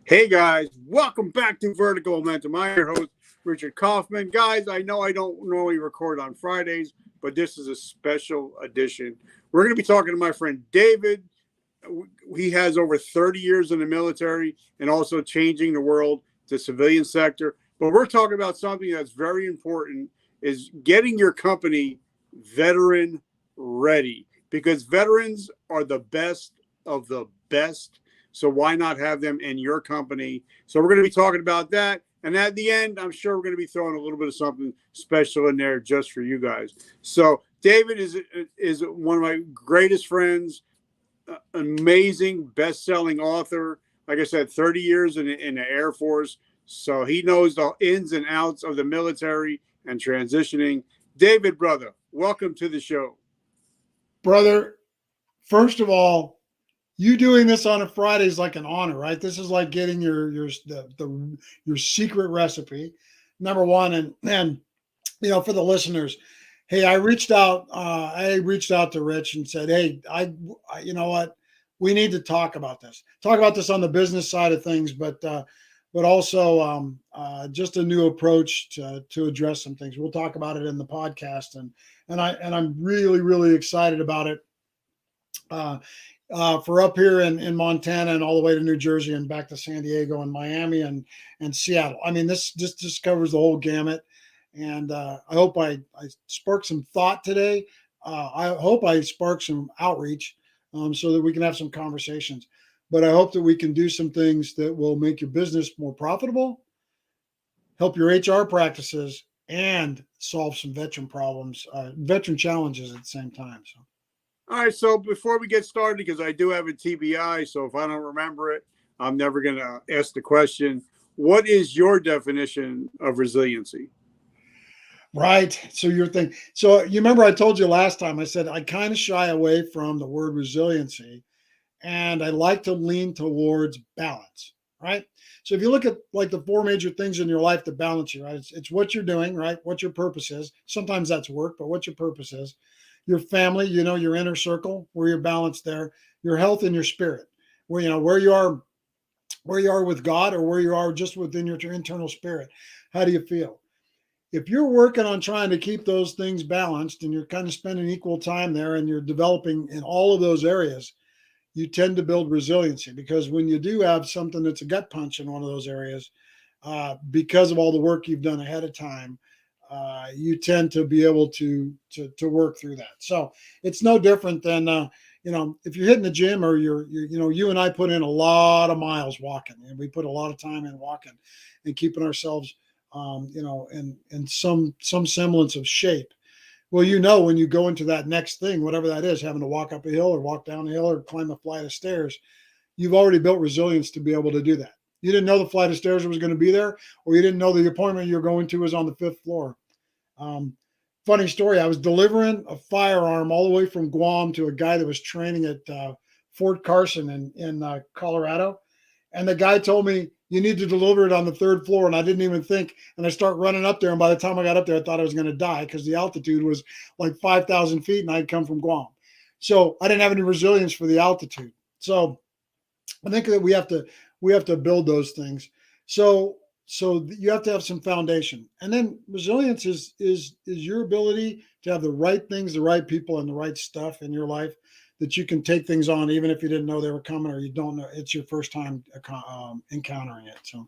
Hey guys, welcome back to Vertical Momentum. I'm your host, Richard Kaufman. Guys, I know I don't normally record on Fridays, but this is a special edition. We're going to be talking to my friend David. He has over 30 years in the military and also changing the world to civilian sector. But we're talking about something that's very important is getting your company veteran ready because veterans are the best of the best. So why not have them in your company? So we're going to be talking about that. And at the end, I'm sure we're going to be throwing a little bit of something special in there just for you guys. So David is one of my greatest friends, amazing best-selling author. Like I said, 30 years in the Air Force. So he knows the ins and outs of the military and transitioning. David, brother, welcome to the show. Brother, first of all, you doing this on a Friday is like an honor, right? This is like getting your secret recipe, number one. And for the listeners, hey, I reached out. I reached out to Rich and said, hey, you know what, we need to talk about this. Talk about this on the business side of things, but also just a new approach to address some things. We'll talk about it in the podcast, and I'm really excited about it. Uh, for up here in Montana and all the way to New Jersey and back to San Diego and Miami and Seattle. I mean, this just covers the whole gamut. And I hope I sparked some thought today. I hope I sparked some outreach so that we can have some conversations. But I hope that we can do some things that will make your business more profitable, help your HR practices, and solve some veteran problems, veteran challenges at the same time. So. All right, so before we get started, because I do have a TBI, so if I don't remember it, I'm never going to ask the question. What is your definition of resiliency? Right. So you're thinking, so you remember I told you last time, I said I kind of shy away from the word resiliency and I like to lean towards balance. Right. So if you look at like the four major things in your life that balance you, right? It's what you're doing, right? What your purpose is. Sometimes that's work, but what your purpose is. Your family, your inner circle, where you're balanced there, your health and your spirit, where you are with God or where you are just within your internal spirit. How do you feel? If you're working on trying to keep those things balanced and you're kind of spending equal time there and you're developing in all of those areas, you tend to build resiliency because when you do have something that's a gut punch in one of those areas, because of all the work you've done ahead of time, you tend to be able to work through that. So it's no different than if you're hitting the gym or you and I put in a lot of miles walking, and we put a lot of time in walking and keeping ourselves in some semblance of shape. Well, when you go into that next thing, whatever that is, having to walk up a hill or walk down a hill or climb a flight of stairs, you've already built resilience to be able to do that. You didn't know the flight of stairs was going to be there, or you didn't know the appointment you're going to was on the fifth floor. Um, Funny story, I was delivering a firearm all the way from Guam to a guy that was training at Fort Carson in Colorado. And the guy told me, you need to deliver it on the third floor. And I didn't even think. And I start running up there. And by the time I got up there, I thought I was going to die because the altitude was like 5,000 feet and I'd come from Guam. So I didn't have any resilience for the altitude. So I think that we have to build those things. So you have to have some foundation. And then resilience is your ability to have the right things, the right people, and the right stuff in your life that you can take things on, even if you didn't know they were coming or you don't know it's your first time encountering it. So,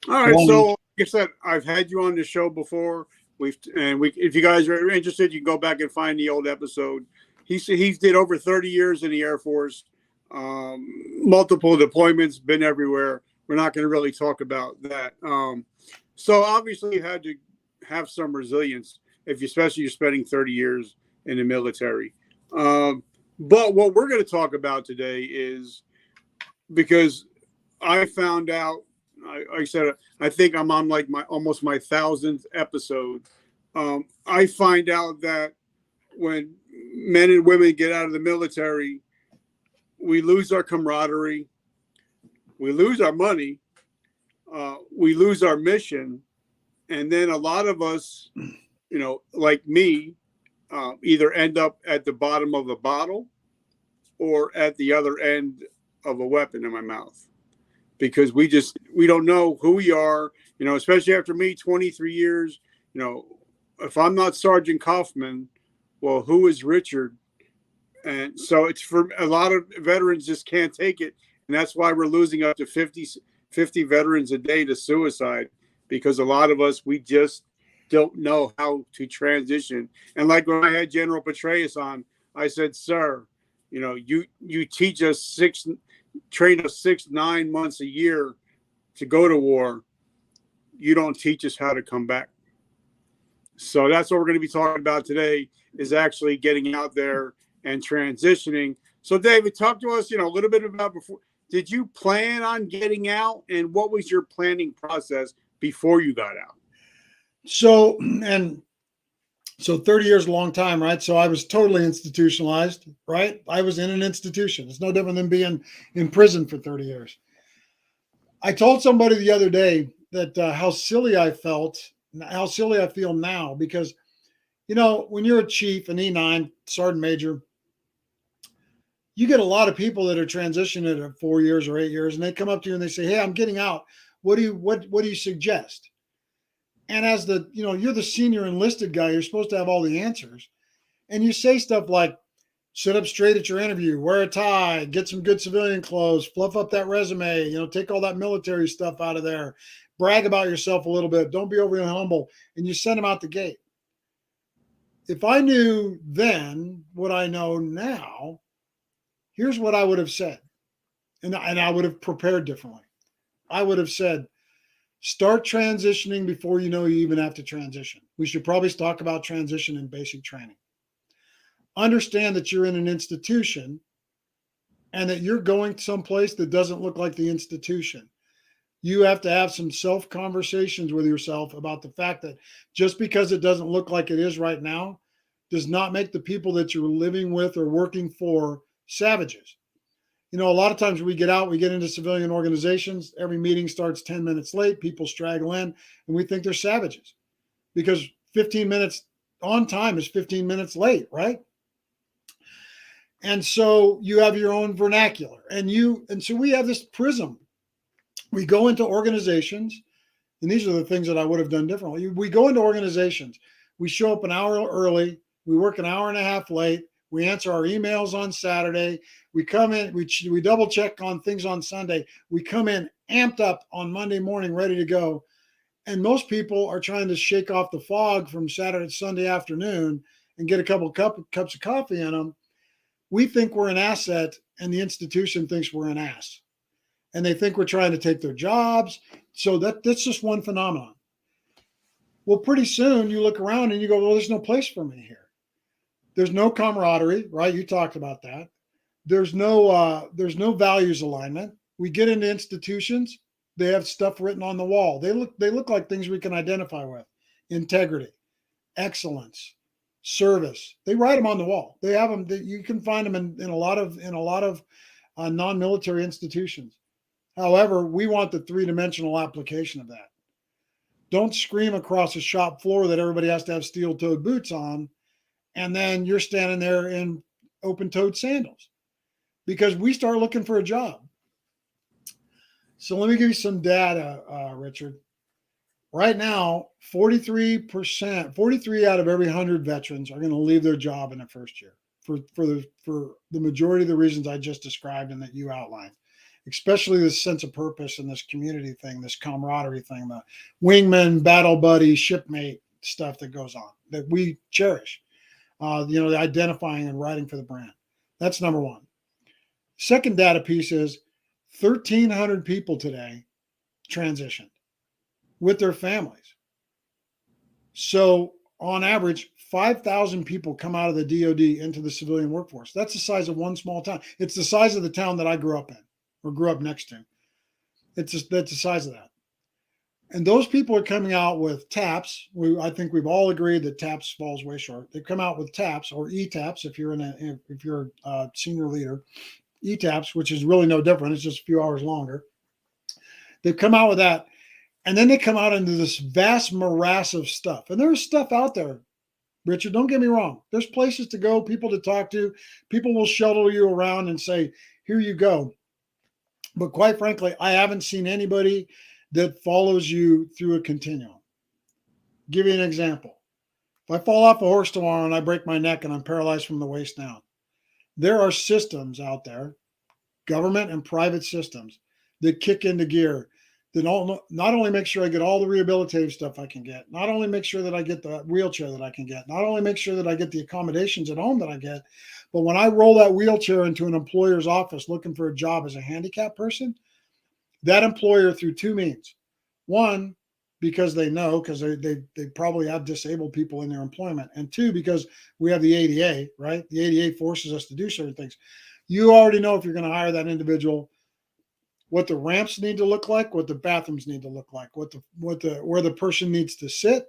All right, so like I said, I've had you on the show before. If you guys are interested, you can go back and find the old episode. He did over 30 years in the Air Force, multiple deployments, been everywhere. We're not going to really talk about that. So obviously, you had to have some resilience especially you're spending 30 years in the military. But what we're going to talk about today is because I found out, I said, I think I'm on like almost my 1,000th episode. I find out that when men and women get out of the military, we lose our camaraderie, we lose our money, we lose our mission, and then a lot of us, like me, either end up at the bottom of the bottle or at the other end of a weapon in my mouth. because we don't know who we are, especially after me, 23 years, if I'm not Sergeant Kaufman, well, who is Richard? And so it's for a lot of veterans just can't take it. And that's why we're losing up to 50 veterans a day to suicide, because a lot of us, we just don't know how to transition. And like when I had General Petraeus on, I said, sir, you teach us train us 6-9 months a year to go to war. You don't teach us how to come back. So that's what we're going to be talking about today, is actually getting out there and transitioning. So David, talk to us, a little bit about before. Did you plan on getting out, and what was your planning process before you got out? So 30 years is a long time, right? So I was totally institutionalized, right? I was in an institution. It's no different than being in prison for 30 years. I told somebody the other day that how silly I feel now, because, when you're a chief, an E9, sergeant major, you get a lot of people that are transitioning at 4 years or 8 years, and they come up to you and they say, hey, I'm getting out. What do you suggest? And as you're the senior enlisted guy, you're supposed to have all the answers. And you say stuff like, sit up straight at your interview, wear a tie, get some good civilian clothes, fluff up that resume, take all that military stuff out of there, brag about yourself a little bit, don't be overly humble, and you send them out the gate. If I knew then what I know now, here's what I would have said. And I would have prepared differently. I would have said, start transitioning before you even have to transition. We should probably talk about transition in basic training. Understand that you're in an institution and that you're going someplace that doesn't look like the institution. You have to have some self-conversations with yourself about the fact that just because it doesn't look like it is right now does not make the people that you're living with or working for savages. A lot of times we get out, we get into civilian organizations, every meeting starts 10 minutes late, people straggle in, and we think they're savages because 15 minutes on time is 15 minutes late, right? And so you have your own vernacular, and so we have this prism. We go into organizations, and these are the things that I would have done differently. We go into organizations, we show up an hour early, we work an hour and a half late, we answer our emails on Saturday, we come in, we double check on things on Sunday, we come in amped up on Monday morning, ready to go. And most people are trying to shake off the fog from Saturday, Sunday afternoon and get a couple cups of coffee in them. We think we're an asset, and the institution thinks we're an ass. And they think we're trying to take their jobs. So that's just one phenomenon. Well, pretty soon you look around and you go, well, there's no place for me here. There's no camaraderie, right? You talked about that. There's no values alignment. We get into institutions, they have stuff written on the wall. They look like things we can identify with. Integrity, excellence, service. They write them on the wall. They have them. You can find them in a lot of non-military institutions. However, we want the three-dimensional application of that. Don't scream across a shop floor that everybody has to have steel-toed boots on, and then you're standing there in open-toed sandals, because we start looking for a job. So let me give you some data, Richard. Right now, 43 out of every 100 veterans are going to leave their job in the first year for the majority of the reasons I just described and that you outlined, especially this sense of purpose and this community thing, this camaraderie thing, the wingman, battle buddy, shipmate stuff that goes on that we cherish. The identifying and writing for the brand. That's number one. Second data piece is 1,300 people today transitioned with their families. So on average, 5,000 people come out of the DOD into the civilian workforce. That's the size of one small town. It's the size of the town that I grew up in or grew up next to. That's the size of that. And those people are coming out with TAPs. I think we've all agreed that TAPs falls way short. They come out with TAPs or ETAPs if you're a senior leader. ETAPs, which is really no different. It's just a few hours longer. They've come out with that. And then they come out into this vast morass of stuff. And there's stuff out there, Richard, don't get me wrong. There's places to go, people to talk to. People will shuttle you around and say, here you go. But quite frankly, I haven't seen anybody that follows you through a continuum. Give you an example. If I fall off a horse tomorrow and I break my neck and I'm paralyzed from the waist down, there are systems out there, government and private systems, that kick into gear that not only make sure I get all the rehabilitative stuff I can get, not only make sure that I get the wheelchair that I can get, not only make sure that I get the accommodations at home that I get, but when I roll that wheelchair into an employer's office looking for a job as a handicapped person, that employer, through two means. One, because they know, because they probably have disabled people in their employment. And two, because we have the ADA, right? The ADA forces us to do certain things. You already know, if you're going to hire that individual, what the ramps need to look like, what the bathrooms need to look like, where the person needs to sit,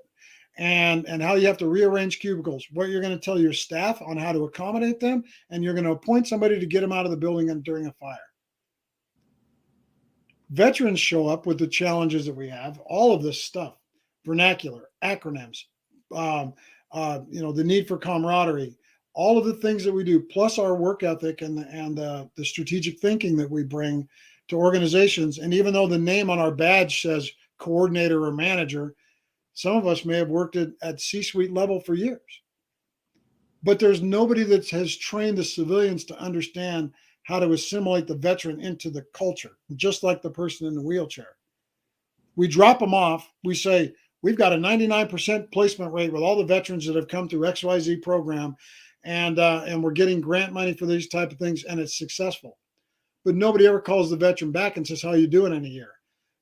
and how you have to rearrange cubicles, what you're going to tell your staff on how to accommodate them, and you're going to appoint somebody to get them out of the building during a fire. Veterans show up with the challenges that we have, all of this stuff, vernacular, acronyms, the need for camaraderie, all of the things that we do, plus our work ethic and the strategic thinking that we bring to organizations. And even though the name on our badge says coordinator or manager, some of us may have worked at C-suite level for years. But there's nobody that has trained the civilians to understand how to assimilate the veteran into the culture, just like the person in the wheelchair. We drop them off. We say, we've got a 99% placement rate with all the veterans that have come through XYZ program, and we're getting grant money for these type of things, and it's successful. But nobody ever calls the veteran back and says, how are you doing in a year?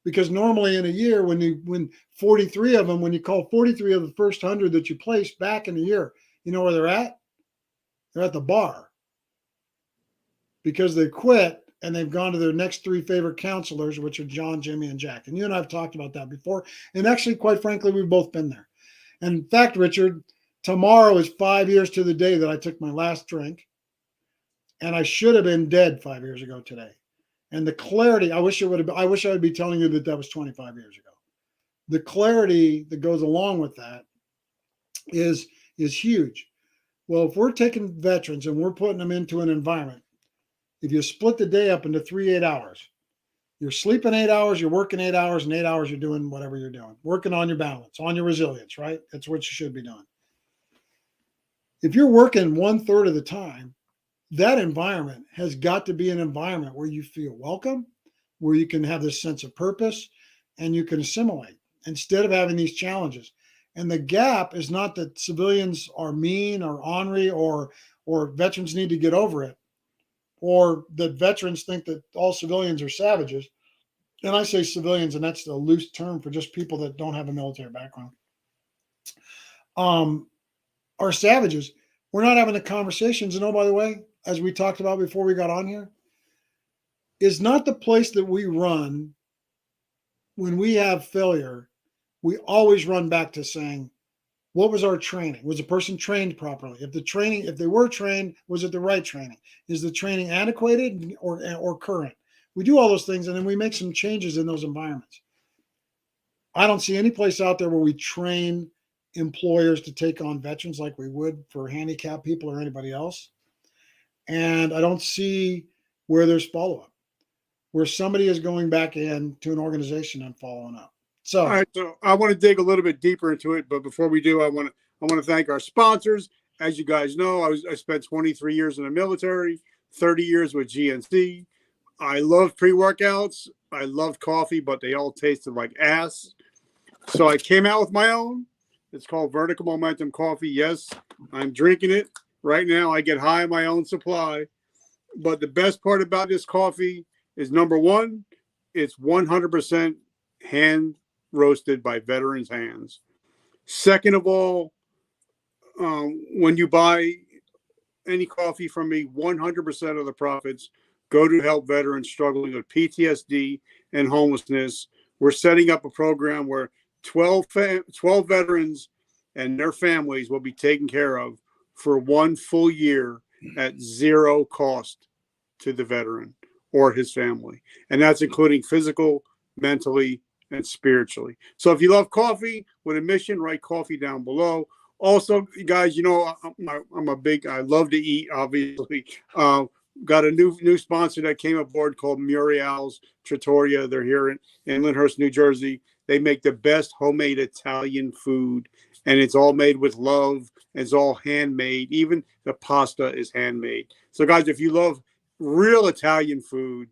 Because normally in a year, when 43 of them, when you call 43 of the first 100 that you placed back in a year, you know where they're at? They're at the bar. Because they quit and they've gone to their next three favorite counselors, which are John, Jimmy, and Jack. And you and I have talked about that before. And actually, quite frankly, we've both been there. And in fact, Richard, tomorrow is 5 years to the day that I took my last drink. And I should have been dead 5 years ago today. And the clarity, I wish I would be telling you that was 25 years ago. The clarity that goes along with that is huge. Well, if we're taking veterans and we're putting them into an environment, if you split the day up into 3 8-hours, you're sleeping 8 hours, you're working 8 hours, and 8 hours you're doing whatever you're doing, working on your balance, on your resilience, right? That's what you should be doing. If you're working 1/3 of the time, that environment has got to be an environment where you feel welcome, where you can have this sense of purpose, and you can assimilate instead of having these challenges. And the gap is not that civilians are mean or ornery or veterans need to get over it, or that veterans think that all civilians are savages. And I say civilians, and that's the loose term for just people that don't have a military background, are savages. We're not having the conversations. And oh, by the way, as we talked about before we got on here, is not the place that we run when we have failure. We always run back to saying, what was our training? Was the person trained properly? If they were trained, was it the right training? Is the training antiquated or current? We do all those things, and then we make some changes in those environments. I don't see any place out there where we train employers to take on veterans like we would for handicapped people or anybody else. And I don't see where there's follow-up, where somebody is going back in to an organization and following up. So, all right, so I want to dig a little bit deeper into it, but before we do, I want to thank our sponsors. As you guys know, I spent 23 years in the military, 30 years with GNC. I love pre-workouts. I loved coffee, but they all tasted like ass. So I came out with my own. It's called Vertical Momentum Coffee. Yes, I'm drinking it right now. I get high on my own supply. But the best part about this coffee is, number one, it's 100% hand roasted by veterans' hands. Second of all, when you buy any coffee from me, 100% of the profits go to help veterans struggling with PTSD and homelessness. We're setting up a program where 12 veterans and their families will be taken care of for 1 full year at zero cost to the veteran or his family. And that's including physical, mentally, and spiritually. So if you love coffee with a mission, write coffee down below. Also, guys, you know, I love to eat, obviously. got a new sponsor that came aboard called Muriel's Trattoria. They're here in Lyndhurst, New Jersey. They make the best homemade Italian food, and it's all made with love. It's all handmade. Even the pasta is handmade. So, guys, if you love real Italian food,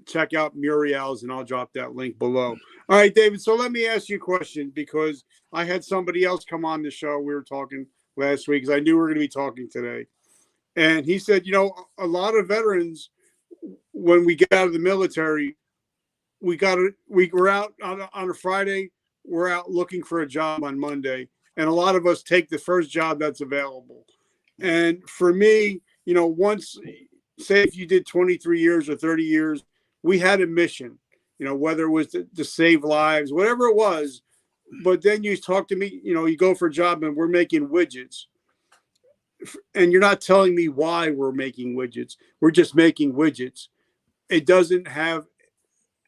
check out Muriel's, and I'll drop that link below. All right, David. So let me ask you a question, because I had somebody else come on the show. We were talking last week because I knew we were going to be talking today. And he said, a lot of veterans, when we get out of the military, we're out on a Friday, we're out looking for a job on Monday. And a lot of us take the first job that's available. And for me, once, say if you did 23 years or 30 years, we had a mission, whether it was to save lives, whatever it was. But then you talk to me, you go for a job and we're making widgets. And you're not telling me why we're making widgets. We're just making widgets. It doesn't have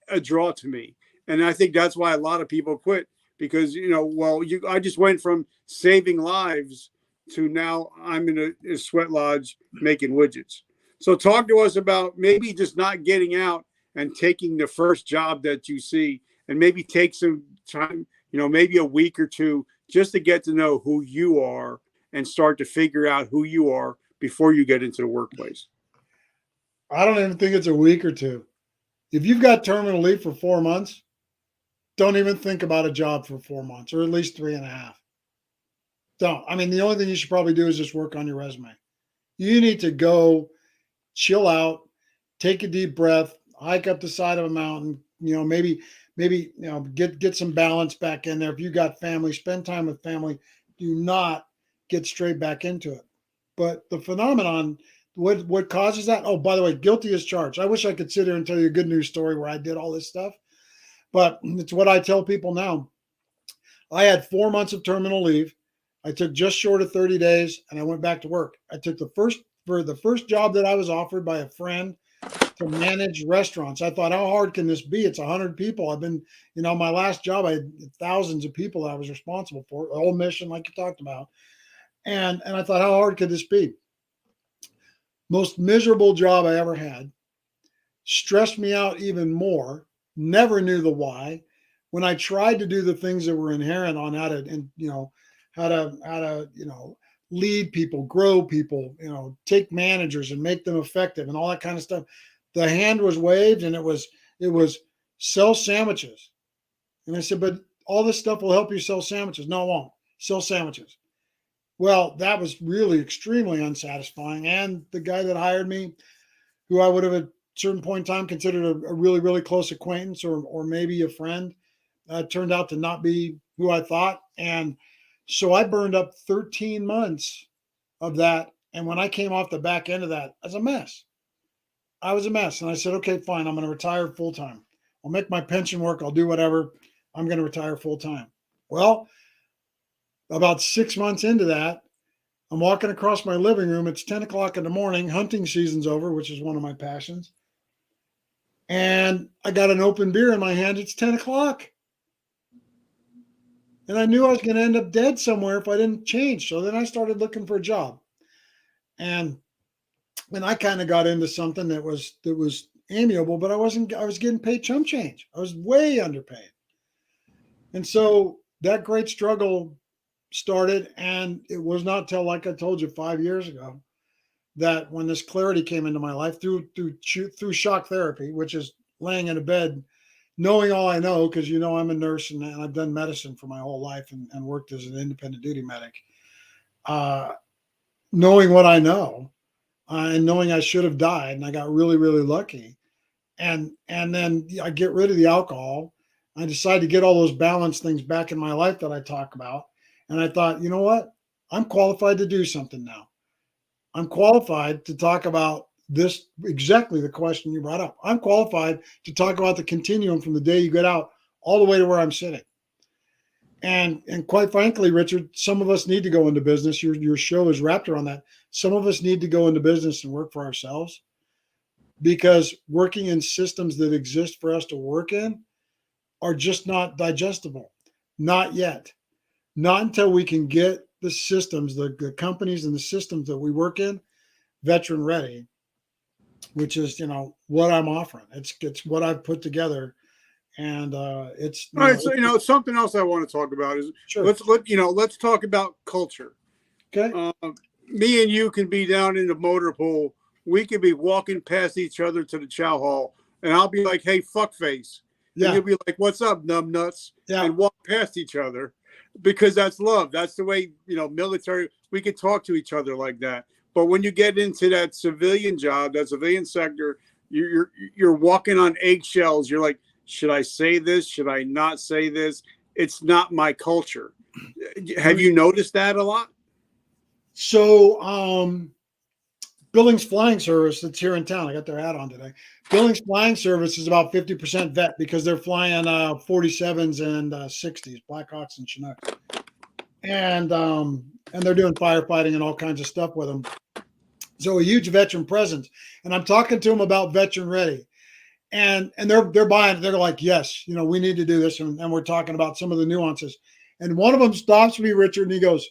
a draw to me. And I think that's why a lot of people quit, because, I just went from saving lives to now I'm in a sweat lodge making widgets. So talk to us about maybe just not getting out and taking the first job that you see, and maybe take some time, maybe a week or two, just to get to know who you are and start to figure out who you are before you get into the workplace. I don't even think it's a week or two. If you've got terminal leave for 4 months, don't even think about a job for 4 months, or at least 3.5. Don't. I mean, the only thing you should probably do is just work on your resume. You need to go chill out, take a deep breath, hike up the side of a mountain, maybe get some balance back in there. If you got family, spend time with family. Do not get straight back into it. But the phenomenon, what causes that? Oh, by the way, guilty as charged. I wish I could sit here and tell you a good news story where I did all this stuff, but it's what I tell people now. I had 4 months of terminal leave. I took just short of 30 days, and I went back to work. I took the first job that I was offered by a friend to manage restaurants. I thought, how hard can this be? It's 100 people. I've been, my last job, I had thousands of people that I was responsible for, the whole mission, like you talked about. And I thought, how hard could this be? Most miserable job I ever had. Stressed me out even more. Never knew the why. When I tried to do the things that were inherent on how to lead people, grow people, take managers and make them effective and all that kind of stuff, the hand was waved, and it was sell sandwiches. And I said, but all this stuff will help you sell sandwiches. No, it won't. Sell sandwiches. Well, that was really extremely unsatisfying. And the guy that hired me, who I would have at a certain point in time considered a really, really close acquaintance or maybe a friend, turned out to not be who I thought. And so I burned up 13 months of that. And when I came off the back end of that, I was a mess. I was a mess. And I said, okay, fine. I'm going to retire full time. I'll make my pension work. I'll do whatever. I'm going to retire full time. Well, about 6 months into that, I'm walking across my living room. It's 10 o'clock in the morning. Hunting season's over, which is one of my passions. And I got an open beer in my hand. It's 10 o'clock. And I knew I was going to end up dead somewhere if I didn't change. So then I started looking for a job. And when I kind of got into something that was amiable, but I was getting paid chump change. I was way underpaid. And so that great struggle started. And it was not till, like I told you 5 years ago, that when this clarity came into my life through shock therapy, which is laying in a bed, knowing all I know, because I'm a nurse and I've done medicine for my whole life and worked as an independent duty medic. Knowing what I know, and knowing I should have died, and I got really, really lucky. And then I get rid of the alcohol. I decided to get all those balance things back in my life that I talk about. And I thought, you know what? I'm qualified to do something now. I'm qualified to talk about this, exactly the question you brought up. I'm qualified to talk about the continuum from the day you get out all the way to where I'm sitting. And quite frankly, Richard, some of us need to go into business. Your show is wrapped around that. Some of us need to go into business and work for ourselves, because working in systems that exist for us to work in are just not digestible. Not yet. Not until we can get the systems, the companies and the systems that we work in, veteran ready. which is, what I'm offering. It's what I've put together. And it's, All right. So, something else I want to talk about is sure. let's talk about culture. Okay. Me and you can be down in the motor pool. We could be walking past each other to the chow hall, and I'll be like, "Hey, fuckface," Yeah. and you'll be like, "What's up, numbnuts?" Yeah. And walk past each other, because that's love. That's the way, military. We could talk to each other like that. But when you get into that civilian job, that civilian sector, you're walking on eggshells. You're like, should I say this? Should I not say this? It's not my culture. Have you noticed that a lot? So, Billings Flying Service that's here in town. I got their hat on today. Billings Flying Service is about 50% vet because they're flying 47s and 60s, Blackhawks and Chinooks. And they're doing firefighting and all kinds of stuff with them. So a huge veteran presence. And I'm talking to them about Veteran Ready. And they're buying it. They're like, yes, we need to do this. And we're talking about some of the nuances. And one of them stops me, Richard, and he goes,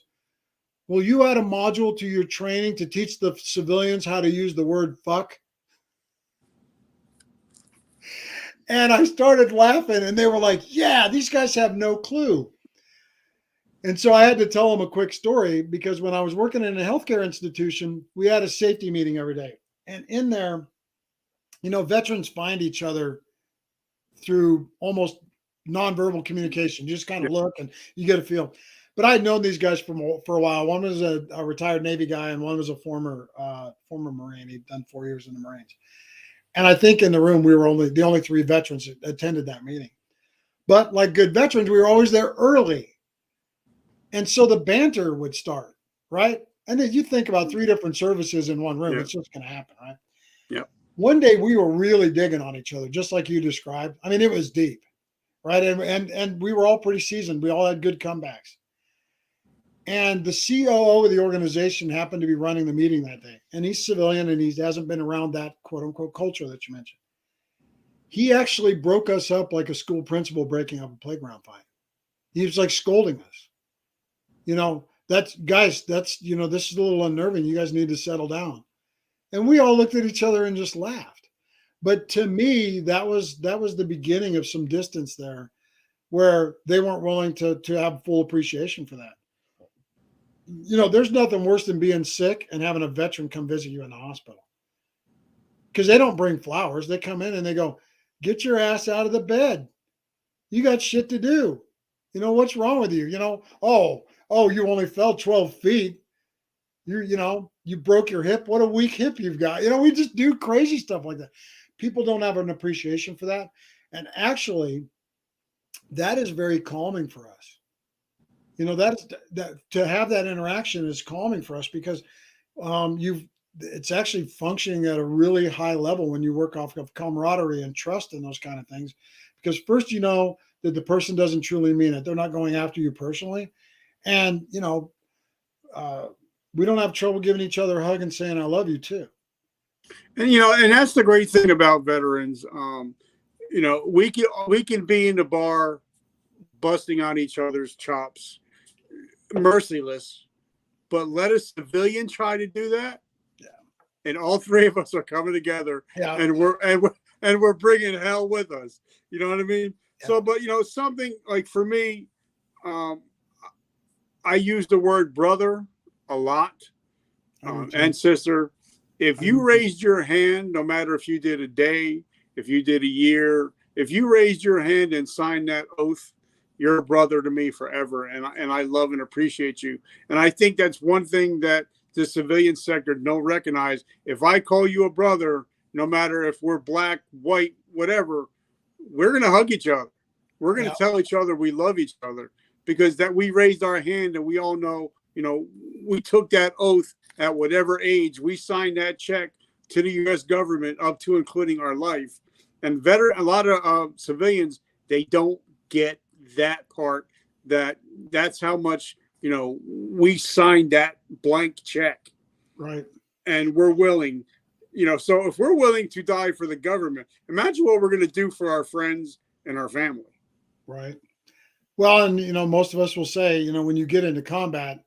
will you add a module to your training to teach the civilians how to use the word fuck? And I started laughing, and they were like, yeah, these guys have no clue. And so I had to tell them a quick story, because when I was working in a healthcare institution, we had a safety meeting every day. And in there, veterans find each other through almost nonverbal communication. You just kind of look and you get a feel. But I had known these guys for a while. One was a retired Navy guy, and one was a former Marine. He'd done 4 years in the Marines. And I think in the room, we were the only 3 veterans that attended that meeting. But like good veterans, we were always there early. And so the banter would start, right? And then you think about 3 different services in one room. Yeah. It's just going to happen, right? Yeah. One day we were really digging on each other, just like you described. I mean, it was deep, right? And we were all pretty seasoned. We all had good comebacks. And the COO of the organization happened to be running the meeting that day. And he's civilian, and he hasn't been around that quote unquote culture that you mentioned. He actually broke us up like a school principal breaking up a playground fight. He was like scolding us. This is a little unnerving. You guys need to settle down. And we all looked at each other and just laughed. But to me, that was the beginning of some distance there, where they weren't willing to have full appreciation for that. There's nothing worse than being sick and having a veteran come visit you in the hospital, because they don't bring flowers. They come in and they go, get your ass out of the bed. You got shit to do. What's wrong with you? Oh, you only fell 12 feet. You broke your hip. What a weak hip you've got. We just do crazy stuff like that. People don't have an appreciation for that. And actually, that is very calming for us. That to have that interaction is calming for us, because it's actually functioning at a really high level when you work off of camaraderie and trust and those kind of things. Because first, that the person doesn't truly mean it. They're not going after you personally. And, we don't have trouble giving each other a hug and saying, I love you too. And, and that's the great thing about veterans. We can be in the bar busting on each other's chops, merciless, but let a civilian try to do that, and all 3 of us are coming together, and we're bringing hell with us. You know what I mean? Yeah. So, but something like, for me, I use the word brother a lot, and sister. If you raised your hand, no matter if you did a day, if you did a year, if you raised your hand and signed that oath, you're a brother to me forever, and I love and appreciate you. And I think that's one thing that the civilian sector don't recognize. If I call you a brother, no matter if we're black, white, whatever, we're going to hug each other. We're going to tell each other we love each other, because that we raised our hand, and we all know, we took that oath at whatever age. We signed that check to the U.S. government up to including our life. And a lot of civilians, they don't get that part, that's how much we signed that blank check, right? And we're willing, so if we're willing to die for the government, imagine what we're going to do for our friends and our family, right? Well, and most of us will say, when you get into combat,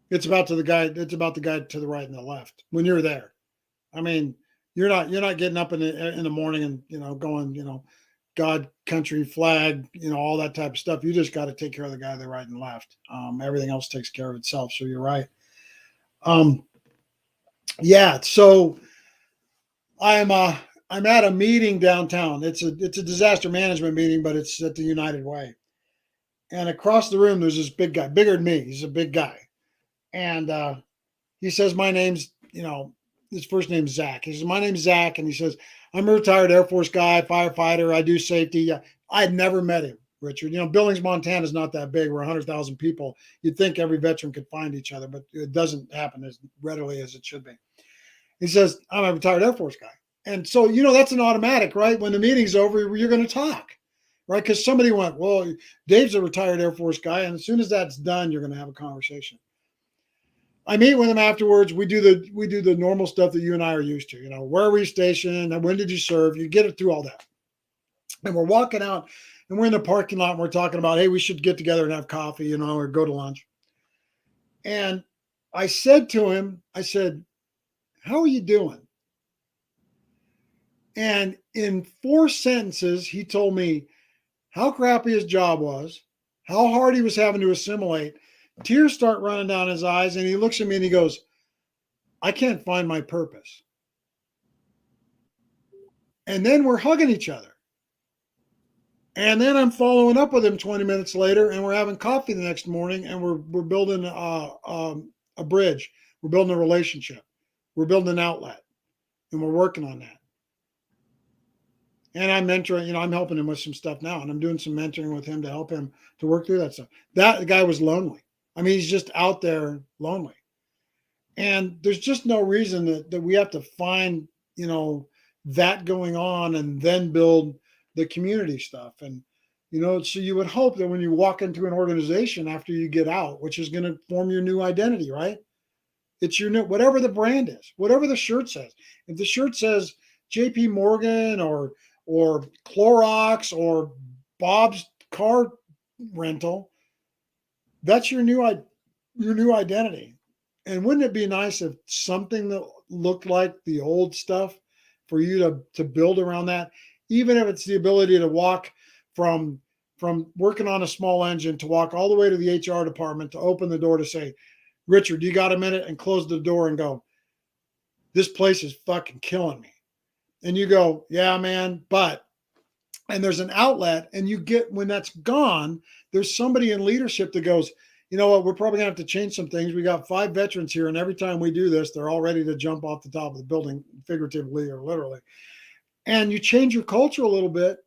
it's about the guy to the right and the left when you're there. I mean, you're not getting up in the morning and going God, country, flag, all that type of stuff. You just got to take care of the guy to the right and left. Everything else takes care of itself. So you're right. Yeah. So I'm at a meeting downtown. It's a disaster management meeting, but it's at the United Way. And across the room, there's this big guy, bigger than me. He's a big guy, and he says, "My name's his first name's Zach." He says, "My name's Zach," and he says, "I'm a retired Air Force guy, firefighter. I do safety." I had never met him, Richard. Billings, Montana is not that big. We're 100,000 people. You'd think every veteran could find each other, but it doesn't happen as readily as it should be. He says, "I'm a retired Air Force guy." And so, that's an automatic, right? When the meeting's over, you're going to talk, right? Because somebody went, "Well, Dave's a retired Air Force guy." And as soon as that's done, you're going to have a conversation. I meet with him afterwards. We do the normal stuff that you and I are used to. Where are we stationed? And when did you serve? You get it through all that. And we're walking out and we're in the parking lot and we're talking about, hey, we should get together and have coffee, or go to lunch. And I said to him, "How are you doing?" And in 4 sentences, he told me how crappy his job was, how hard he was having to assimilate. Tears start running down his eyes, and he looks at me and he goes, "I can't find my purpose." And then we're hugging each other. And then I'm following up with him 20 minutes later, and we're having coffee the next morning, and we're building a bridge. We're building a relationship. We're building an outlet, and we're working on that. And I'm mentoring, I'm helping him with some stuff now, and I'm doing some mentoring with him to help him to work through that stuff. That guy was lonely. I mean, he's just out there lonely. And there's just no reason that we have to find, that going on and then build the community stuff. And, so you would hope that when you walk into an organization after you get out, which is going to form your new identity, right? It's your new, whatever the brand is, whatever the shirt says. If the shirt says JP Morgan or Clorox or Bob's car rental, that's your new identity. And wouldn't it be nice if something that looked like the old stuff for you to build around that, even if it's the ability to walk from working on a small engine to walk all the way to the HR department to open the door to say, "Richard, you got a minute?" and close the door and go, "This place is fucking killing me." And you go, "Yeah, man," and there's an outlet, and you get, when that's gone, there's somebody in leadership that goes, "You know what, we're probably gonna have to change some things. We got 5 veterans here, and every time we do this, they're all ready to jump off the top of the building, figuratively or literally." And you change your culture a little bit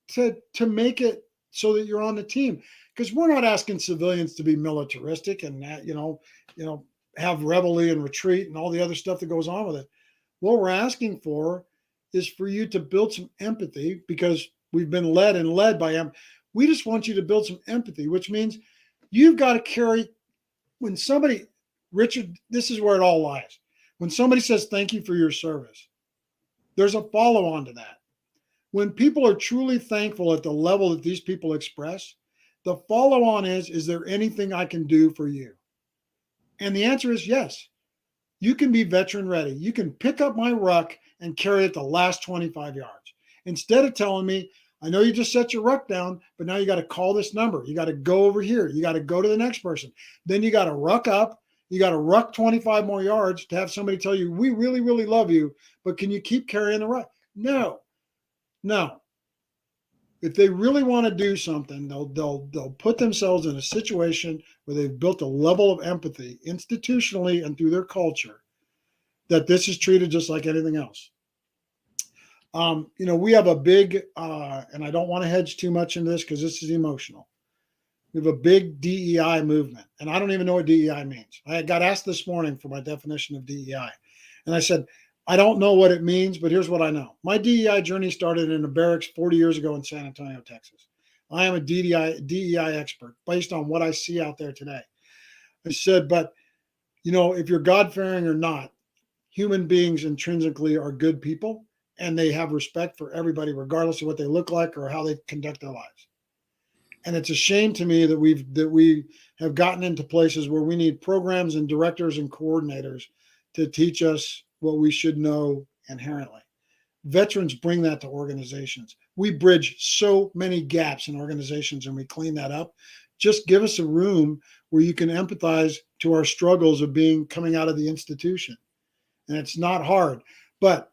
to make it so that you're on the team. Because we're not asking civilians to be militaristic and have reveille and retreat and all the other stuff that goes on with it. What we're asking for is for you to build some empathy, because we've been led by them. We just want you to build some empathy, which means you've got to carry, when somebody, Richard, this is where it all lies. When somebody says, "Thank you for your service," there's a follow on to that. When people are truly thankful at the level that these people express, the follow on is there anything I can do for you? And the answer is yes. You can be veteran ready. You can pick up my ruck and carry it the last 25 yards. Instead of telling me, "I know you just set your ruck down, but now you got to call this number. You got to go over here. You got to go to the next person. Then you got to ruck up. You got to ruck 25 more yards to have somebody tell you, 'We really, really love you, but can you keep carrying the ruck?'" No. If they really want to do something, they'll put themselves in a situation where they've built a level of empathy institutionally and through their culture that this is treated just like anything else. We have a big, and I don't want to hedge too much into this because this is emotional. We have a big DEI movement, and I don't even know what DEI means. I got asked this morning for my definition of DEI, and I said, "I don't know what it means, but here's what I know." My DEI journey started in a barracks 40 years ago in San Antonio, Texas. I am a DEI expert based on what I see out there today. I said, but if you're God-fearing or not, human beings intrinsically are good people, and they have respect for everybody, regardless of what they look like or how they conduct their lives. And it's a shame to me that we have gotten into places where we need programs and directors and coordinators to teach us what we should know inherently. Veterans bring that to organizations. We bridge so many gaps in organizations and we clean that up. Just give us a room where you can empathize to our struggles of coming out of the institution. And it's not hard. But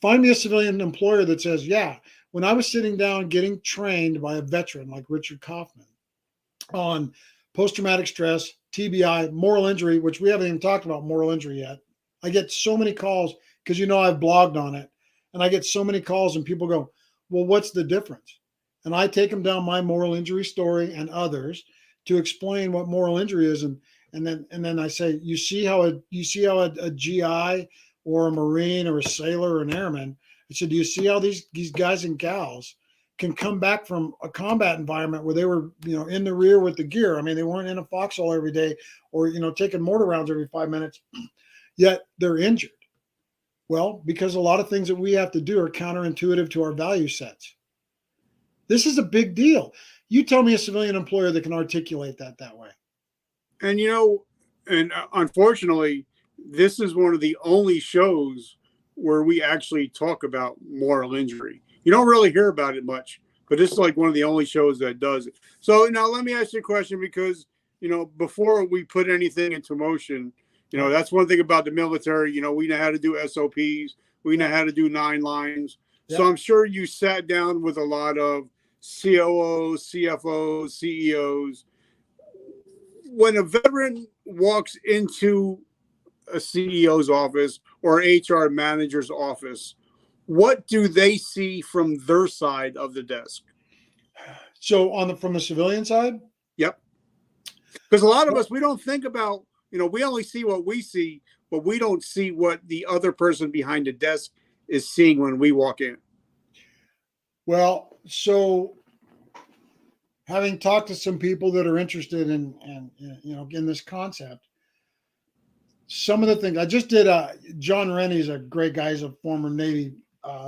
find me a civilian employer that says, yeah, when I was sitting down getting trained by a veteran like Richard Kaufman on post-traumatic stress, TBI, moral injury, which we haven't even talked about moral injury yet. I get so many calls because I've blogged on it. And I get so many calls and people go, well, what's the difference? And I take them down my moral injury story and others to explain what moral injury is. And then I say, you see how a GI or a Marine or a sailor or an airman, I said, do you see how these guys and gals can come back from a combat environment where they were, in the rear with the gear? I mean, they weren't in a foxhole every day or, taking mortar rounds every 5 minutes, yet they're injured. Well, because a lot of things that we have to do are counterintuitive to our value sets. This is a big deal. You tell me a civilian employer that can articulate that way. And, unfortunately, this is one of the only shows where we actually talk about moral injury. You don't really hear about it much, but this is like one of the only shows that does it. So now let me ask you a question because, before we put anything into motion, that's one thing about the military. We know how to do SOPs. We know how to do 9 lines. Yeah. So I'm sure you sat down with a lot of COOs, CFOs, CEOs. When a veteran walks into a CEO's office or HR manager's office, what do they see from their side of the desk? So from the civilian side? Yep. Because a lot of us, we don't think about, we only see what we see, but we don't see what the other person behind the desk is seeing when we walk in. Well, so having talked to some people that are interested in this concept, some of the things I just did, John Rennie's a great guy. He's a former Navy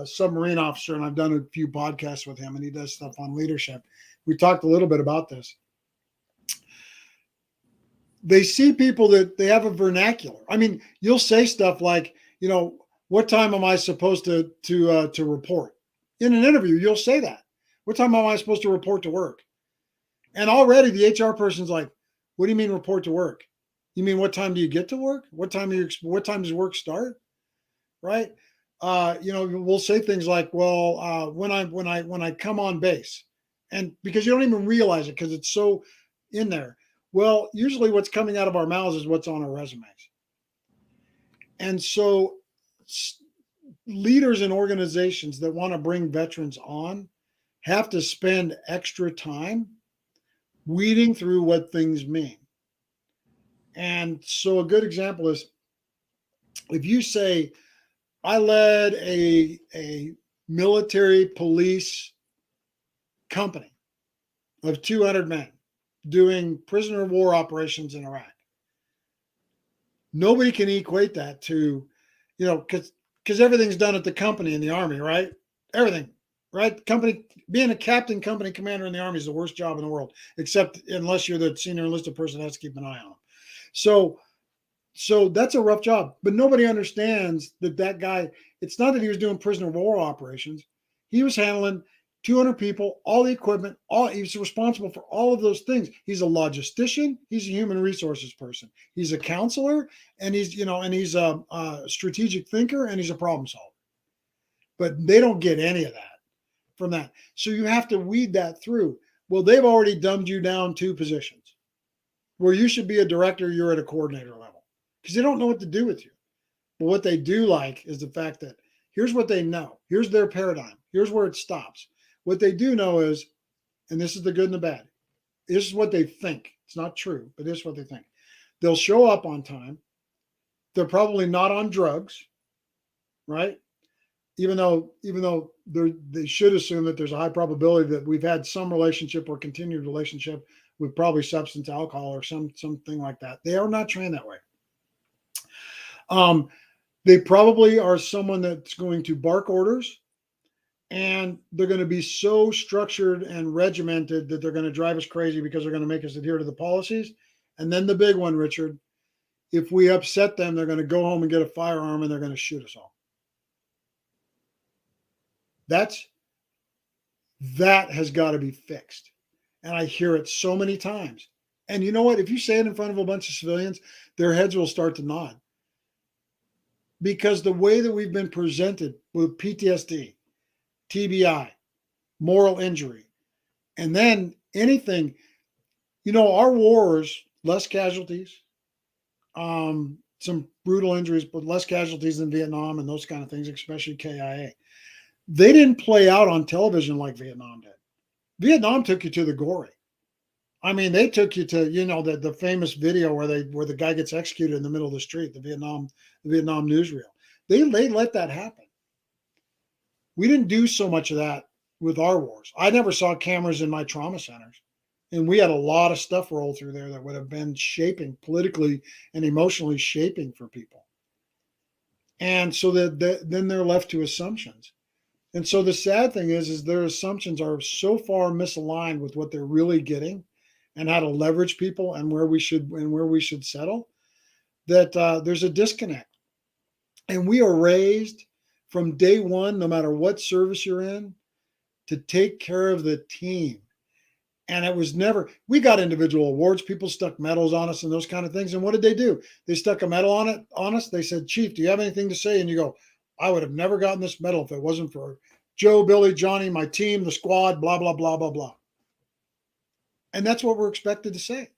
submarine officer, and I've done a few podcasts with him, and he does stuff on leadership. We talked a little bit about this. They see people that they have a vernacular. I mean, you'll say stuff like, what time am I supposed to report? In an interview, you'll say that. What time am I supposed to report to work? And already the HR person's like, what do you mean report to work? You mean what time do you get to work? What time does work start? Right? We'll say things like, well, when I come on base, and because you don't even realize it because it's so in there. Well, usually what's coming out of our mouths is what's on our resumes. And so leaders in organizations that want to bring veterans on have to spend extra time weeding through what things mean. And so a good example is if you say, I led a military police company of 200 men doing prisoner of war operations in Iraq. Nobody can equate that to, because everything's done at the company in the Army, right? Everything, right? Company, being a captain, company commander in the Army is the worst job in the world, except unless you're the senior enlisted person that has to keep an eye on them. So that's a rough job, but nobody understands that guy, it's not that he was doing prisoner of war operations. He was handling 200 people, all the equipment, he's responsible for all of those things. He's a logistician. He's a human resources person. He's a counselor, and he's a strategic thinker, and he's a problem solver. But they don't get any of that from that. So you have to weed that through. Well, they've already dumbed you down 2 positions where you should be a director, you're at a coordinator level because they don't know what to do with you. But what they do like is the fact that here's what they know. Here's their paradigm. Here's where it stops. What they do know is, and this is the good and the bad, this is what they think. It's not true, but this is what they think. They'll show up on time. They're probably not on drugs, right? Even though they should assume that there's a high probability that we've had some relationship or continued relationship with probably substance, alcohol, or something like that. They are not trained that way. They probably are someone that's going to bark orders, and they're going to be so structured and regimented that they're going to drive us crazy because they're going to make us adhere to the policies. And then the big one, Richard, if we upset them, they're going to go home and get a firearm and they're going to shoot us all. That has got to be fixed. And I hear it so many times. And you know what? If you say it in front of a bunch of civilians, their heads will start to nod. Because the way that we've been presented with PTSD, TBI, moral injury, and then anything, our wars, less casualties, some brutal injuries, but less casualties than Vietnam and those kind of things, especially KIA. They didn't play out on television like Vietnam did. Vietnam took you to the gory. I mean, they took you to, the famous video where the guy gets executed in the middle of the street, the Vietnam newsreel. They let that happen. We didn't do so much of that with our wars. I never saw cameras in my trauma centers. And we had a lot of stuff roll through there that would have been shaping, politically and emotionally shaping for people. And so then they're left to assumptions. And so the sad thing is their assumptions are so far misaligned with what they're really getting and how to leverage people and where we should settle, that there's a disconnect. And we are raised from day one, no matter what service you're in, to take care of the team. And it was never, we got individual awards. People stuck medals on us and those kind of things. And what did they do? They stuck a medal on us. They said, Chief, do you have anything to say? And you go, I would have never gotten this medal if it wasn't for Joe, Billy, Johnny, my team, the squad, blah, blah, blah, blah, blah. And that's what we're expected to say.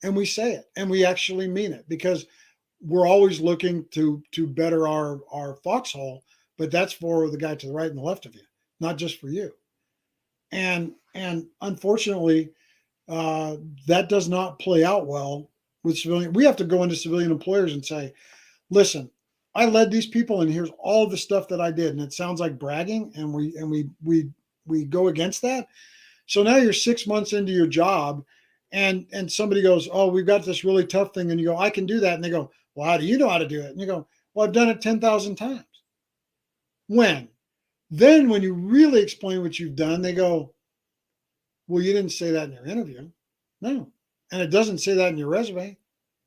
And we say it and we actually mean it, because we're always looking to better our foxhole, but that's for the guy to the right and the left of you, not just for you. And unfortunately, that does not play out well with civilian. We have to go into civilian employers and say, listen, I led these people and here's all the stuff that I did. And it sounds like bragging, and we go against that. So now you're 6 months into your job and somebody goes, oh, we've got this really tough thing. And you go, I can do that. And they go, well, how do you know how to do it? And you go, well, I've done it 10,000 times. Then when you really explain what you've done, they go, well, you didn't say that in your interview. No. And it doesn't say that in your resume.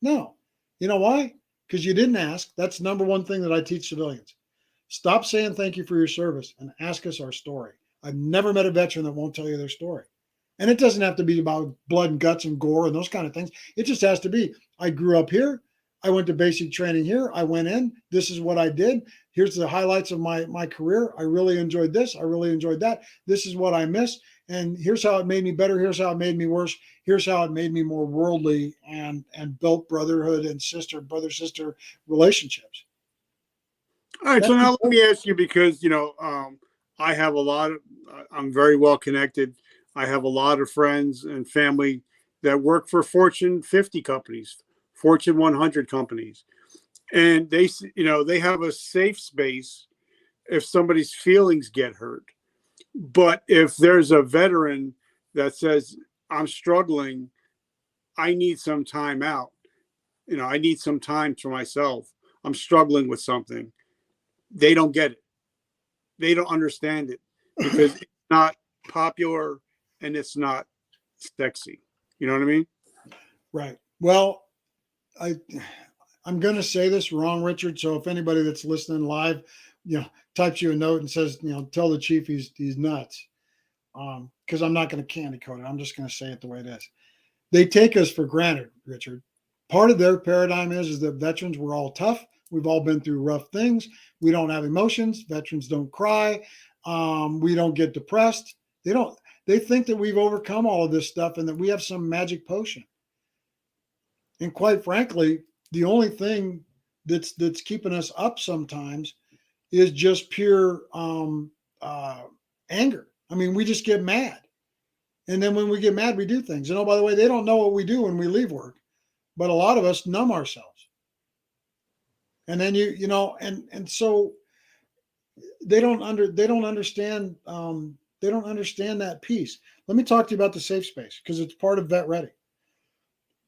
No. You know why? Because you didn't ask. That's the number one thing that I teach civilians. Stop saying thank you for your service and ask us our story. I've never met a veteran that won't tell you their story. And it doesn't have to be about blood and guts and gore and those kind of things. It just has to be, I grew up here. I went to basic training here. I went in. This is what I did. Here's the highlights of my career. I really enjoyed this. I really enjoyed that. This is what I missed. And here's how it made me better. Here's how it made me worse. Here's how it made me more worldly and built brotherhood and brother-sister relationships. All right. So now let me ask you, because, I have I'm very well connected. I have a lot of friends and family that work for Fortune 50 companies, Fortune 100 companies. And they have a safe space if somebody's feelings get hurt. But if there's a veteran that says, I'm struggling, I need some time out. I need some time for myself. I'm struggling with something. They don't get it. They don't understand it because it's not popular and it's not sexy. You know what I mean? Right. Well, I'm going to say this wrong, Richard. So if anybody that's listening live, types you a note and says, tell the chief he's nuts. Because I'm not going to candy coat it. I'm just going to say it the way it is. They take us for granted, Richard. Part of their paradigm is that veterans, we're all tough. We've all been through rough things. We don't have emotions. Veterans don't cry. We don't get depressed. They think that we've overcome all of this stuff and that we have some magic potion. And quite frankly, the only thing that's keeping us up sometimes is just pure anger. I mean, we just get mad. And then when we get mad, we do things. And oh, by the way, they don't know what we do when we leave work. But a lot of us numb ourselves. And then and so they don't understand that piece. Let me talk to you about the safe space, because it's part of Vet Ready.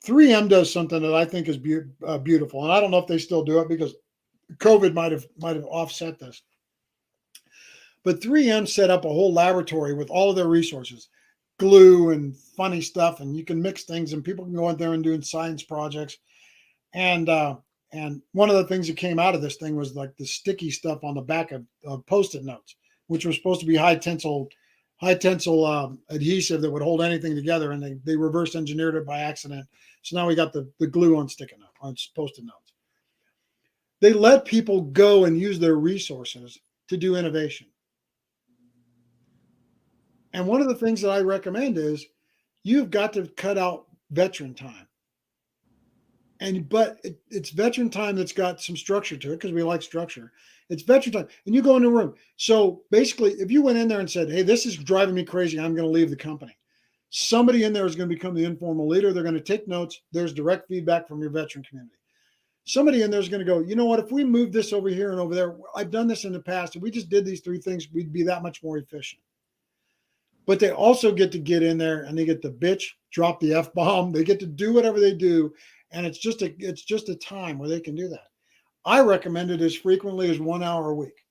3M does something that I think is beautiful, and I don't know if they still do it because COVID might have offset this. But 3M set up a whole laboratory with all of their resources, glue and funny stuff, and you can mix things, and people can go out there and doing science projects. And one of the things that came out of this thing was like the sticky stuff on the back of Post-it notes, which was supposed to be high tensile adhesive that would hold anything together, and they reverse engineered it by accident. So now we got the glue on sticky note on Post-it notes. They let people go and use their resources to do innovation. And one of the things that I recommend is you've got to cut out veteran time. But it's veteran time that's got some structure to it because we like structure. It's veteran time. And you go into a room. So basically, if you went in there and said, hey, this is driving me crazy, I'm going to leave the company. Somebody in there is going to become the informal leader. They're going to take notes. There's direct feedback from your veteran community. Somebody in there is going to go, you know what, if we move this over here and over there, I've done this in the past. If we just did these 3 things, we'd be that much more efficient. But they also get to get in there and they get to bitch, drop the F-bomb. They get to do whatever they do. And it's just a time where they can do that. I recommend it as frequently as 1 hour a week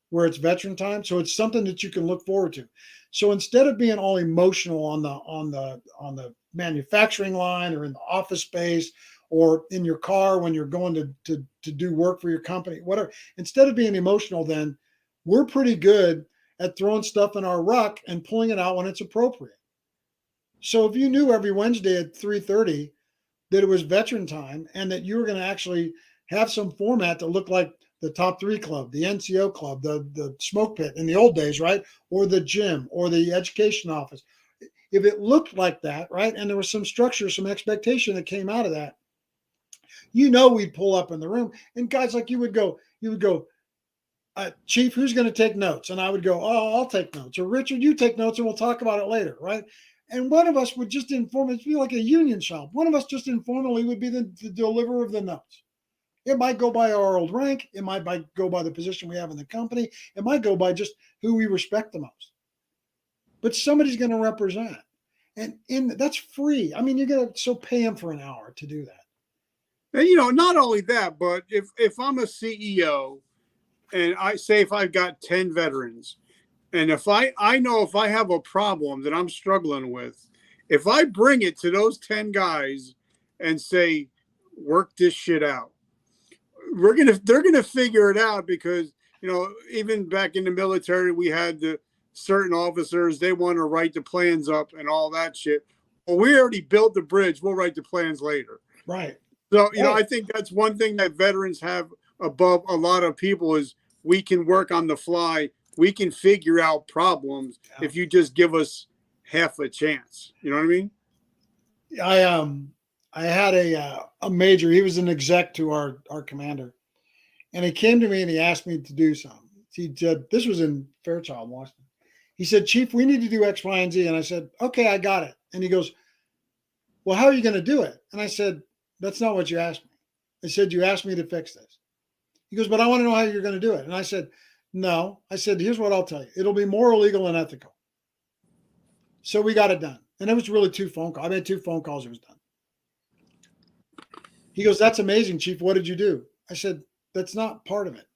where it's veteran time. So it's something that you can look forward to. So instead of being all emotional on the manufacturing line or in the office space or in your car when you're going to do work for your company, whatever, instead of being emotional, then we're pretty good at throwing stuff in our ruck and pulling it out when it's appropriate. So if you knew every Wednesday at 3:30 that it was veteran time and that you were going to actually have some format that looked like the top 3 club, the NCO club, the smoke pit in the old days, right? Or the gym or the education office. If it looked like that, right? And there was some structure, some expectation that came out of that, we'd pull up in the room and guys like you would go, Chief, who's going to take notes? And I would go, oh, I'll take notes. Or Richard, you take notes and we'll talk about it later, right? And one of us would just it'd be like a union shop. One of us just informally would be the deliverer of the notes. It might go by our old rank. It might go by the position we have in the company. It might go by just who we respect the most. But somebody's going to represent. And that's free. I mean, you're going to pay them for an hour to do that. And, not only that, but if I'm a CEO and I say if I've got 10 veterans, and if I know if I have a problem that I'm struggling with, if I bring it to those 10 guys and say, work this shit out, they're gonna figure it out because, even back in the military, we had the certain officers, they want to write the plans up and all that shit. Well, we already built the bridge. We'll write the plans later. Right. So, I think that's one thing that veterans have above a lot of people is we can work on the fly. We can figure out problems if you just give us half a chance. You know what I mean? I had a major. He was an exec to our commander, and he came to me and he asked me to do something. He said, this was in Fairchild, Washington. He said, Chief, we need to do X, Y, and Z. And I said, okay, I got it. And he goes, well, how are you going to do it? And I said, that's not what you asked me. I said, you asked me to fix this. He goes, but I want to know how you're going to do it. And I said, no. I said, here's what I'll tell you. It'll be moral, legal, and ethical. So we got it done. And it was really 2 phone calls. I made 2 phone calls. It was done. He goes, that's amazing, Chief. What did you do? I said, that's not part of it.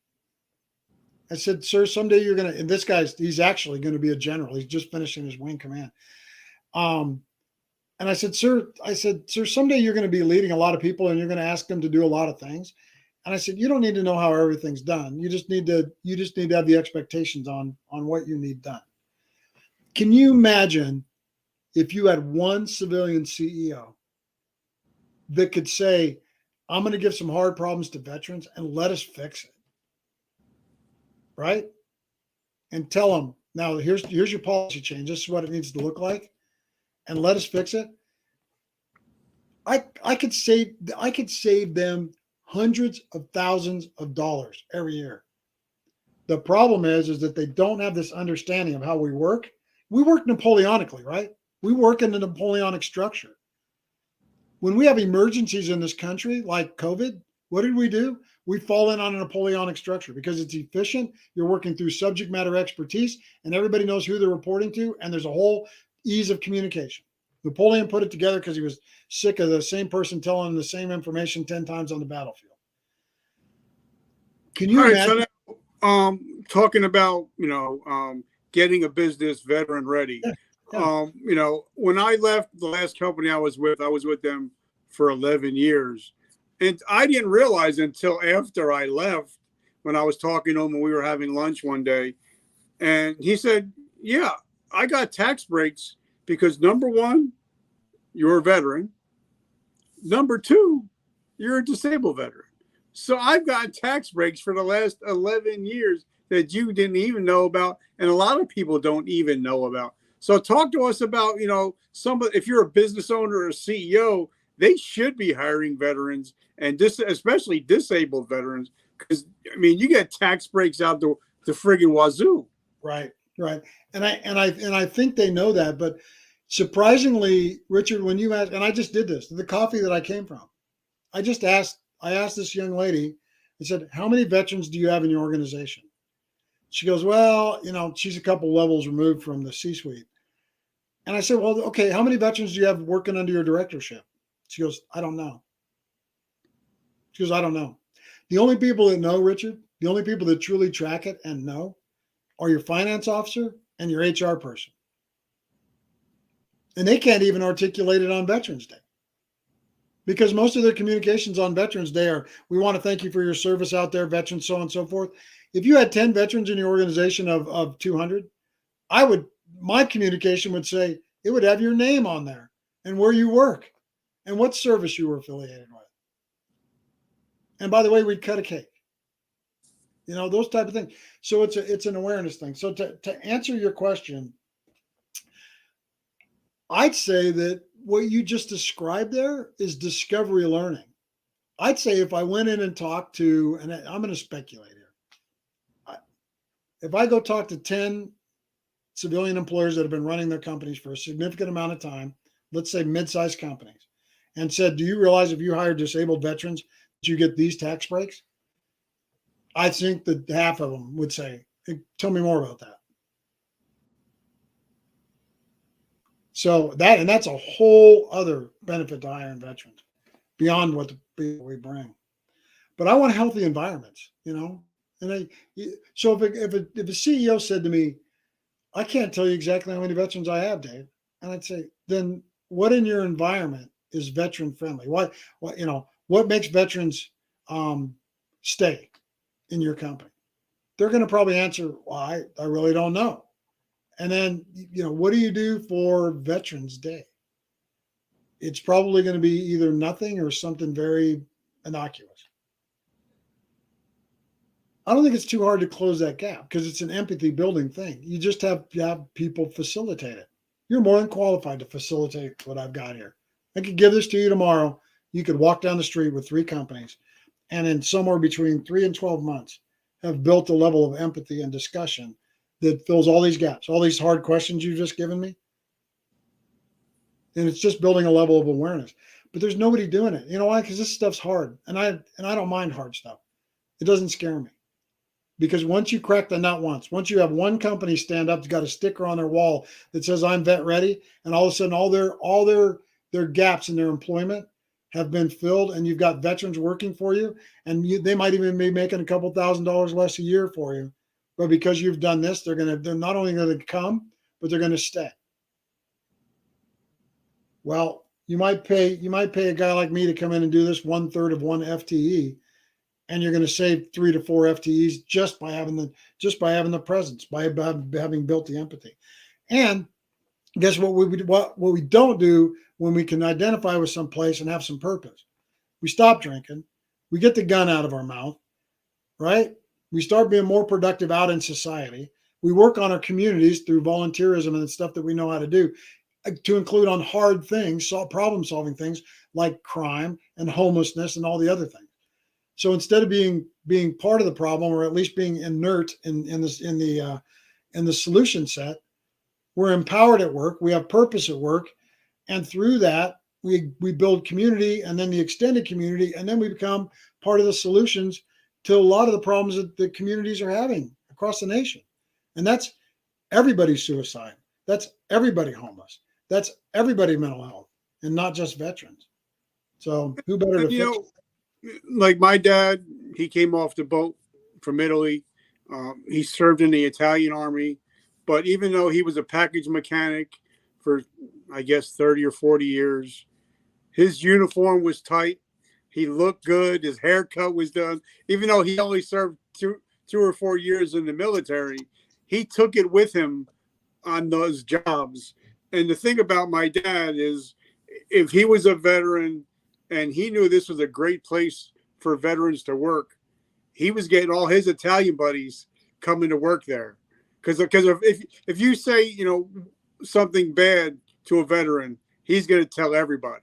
I said, sir, someday you're going to, and this he's actually going to be a general. He's just finishing his wing command. And I said, sir, someday you're going to be leading a lot of people and you're going to ask them to do a lot of things. And I said, you don't need to know how everything's done. You just need to have the expectations on what you need done. Can you imagine if you had one civilian CEO that could say, I'm going to give some hard problems to veterans and let us fix it. Right? And tell them, now here's your policy change. This is what it needs to look like. And let us fix it. I could save them hundreds of thousands of dollars every year. The problem is that they don't have this understanding of how we work. We work Napoleonically, right? We work in the Napoleonic structure. When we have emergencies in this country, like COVID, what did we do? We fall in on a Napoleonic structure because it's efficient. You're working through subject matter expertise and everybody knows who they're reporting to. And there's a whole ease of communication. Napoleon put it together because he was sick of the same person telling him the same information 10 times on the battlefield. Can you imagine? So now, talking about, getting a business veteran ready. Yeah. When I left the last company I was with them for 11 years. And I didn't realize until after I left, when I was talking to him and we were having lunch one day, and he said, "Yeah, I got tax breaks because number one, you're a veteran. Number two, you're a disabled veteran. So I've got tax breaks for the last 11 years that you didn't even know about, and a lot of people don't even know about. So talk to us about, if you're a business owner or a CEO, they should be hiring veterans and especially disabled veterans, because I mean, you get tax breaks out the friggin' wazoo. Right, right. And I think they know that, but surprisingly, Richard, when you asked, and I just did this, the coffee that I came from, I asked this young lady, I said, how many veterans do you have in your organization? She goes, well, she's a couple levels removed from the C-suite. And I said, well, okay, how many veterans do you have working under your directorship? She goes, I don't know. She goes, I don't know. The only people that know, Richard, the only people that truly track it and know are your finance officer and your HR person. And they can't even articulate it on Veterans Day, because most of their communications on Veterans Day are, we want to thank you for your service out there, veterans, so on and so forth. If you had 10 veterans in your organization of 200, my communication would say, it would have your name on there and where you work and what service you were affiliated with. And by the way, we'd cut a cake. Those type of things. So it's an awareness thing. So to answer your question, I'd say that what you just described there is discovery learning. I'd say if I went in and talked to, and I'm going to speculate here, if I go talk to 10 civilian employers that have been running their companies for a significant amount of time, let's say mid-sized companies, and said, do you realize if you hire disabled veterans that you get these tax breaks? I think that half of them would say, hey, tell me more about that. So that's a whole other benefit to hiring veterans beyond what the people we bring. But I want healthy environments, And so if a CEO said to me, I can't tell you exactly how many veterans I have, Dave, and I'd say, then what in your environment is veteran friendly? What makes veterans stay in your company? They're going to probably answer, well, I really don't know. And then, what do you do for Veterans Day? It's probably going to be either nothing or something very innocuous. I don't think it's too hard to close that gap because it's an empathy building thing. You just have people facilitate it. You're more than qualified to facilitate what I've got here. I could give this to you tomorrow. You could walk down the street with 3 companies and in somewhere between 3 and 12 months have built a level of empathy and discussion that fills all these gaps, all these hard questions you've just given me. And it's just building a level of awareness. But there's nobody doing it. You know why? Because this stuff's hard. And I don't mind hard stuff. It doesn't scare me. Because once you crack the nut once you have one company stand up, that's got a sticker on their wall that says I'm vet ready, and all of a sudden all their gaps in their employment have been filled, and you've got veterans working for you, and they might even be making a couple $1,000s less a year for you. But because you've done this, they're not only going to come, but they're going to stay. Well, you might pay a guy like me to come in and do this 1/3 of one FTE, and you're going to save 3 to 4 FTEs just by having the presence, by having built the empathy. And guess what we don't do when we can identify with some place and have some purpose? We stop drinking, we get the gun out of our mouth, right? We start being more productive out in society. We work on our communities through volunteerism and the stuff that we know how to do, to include on hard things, problem-solving things like crime and homelessness and all the other things. So instead of being part of the problem, or at least being inert in the solution set, we're empowered at work. We have purpose at work, and through that, we build community, and then the extended community, and then we become part of the solutions to a lot of the problems that the communities are having across the nation. And that's everybody's suicide. That's everybody homeless. That's everybody mental health, and not just veterans. So who better to fix it? Like my dad, he came off the boat from Italy. He served in the Italian army, but even though he was a package mechanic for, I guess, 30 or 40 years, his uniform was tight. He looked good. His haircut was done. Even though he only served two or 4 years in the military, he took it with him on those jobs. And the thing about my dad is, if he was a veteran and he knew this was a great place for veterans to work, he was getting all his Italian buddies coming to work there. Because if you say, you know, something bad to a veteran, he's going to tell everybody.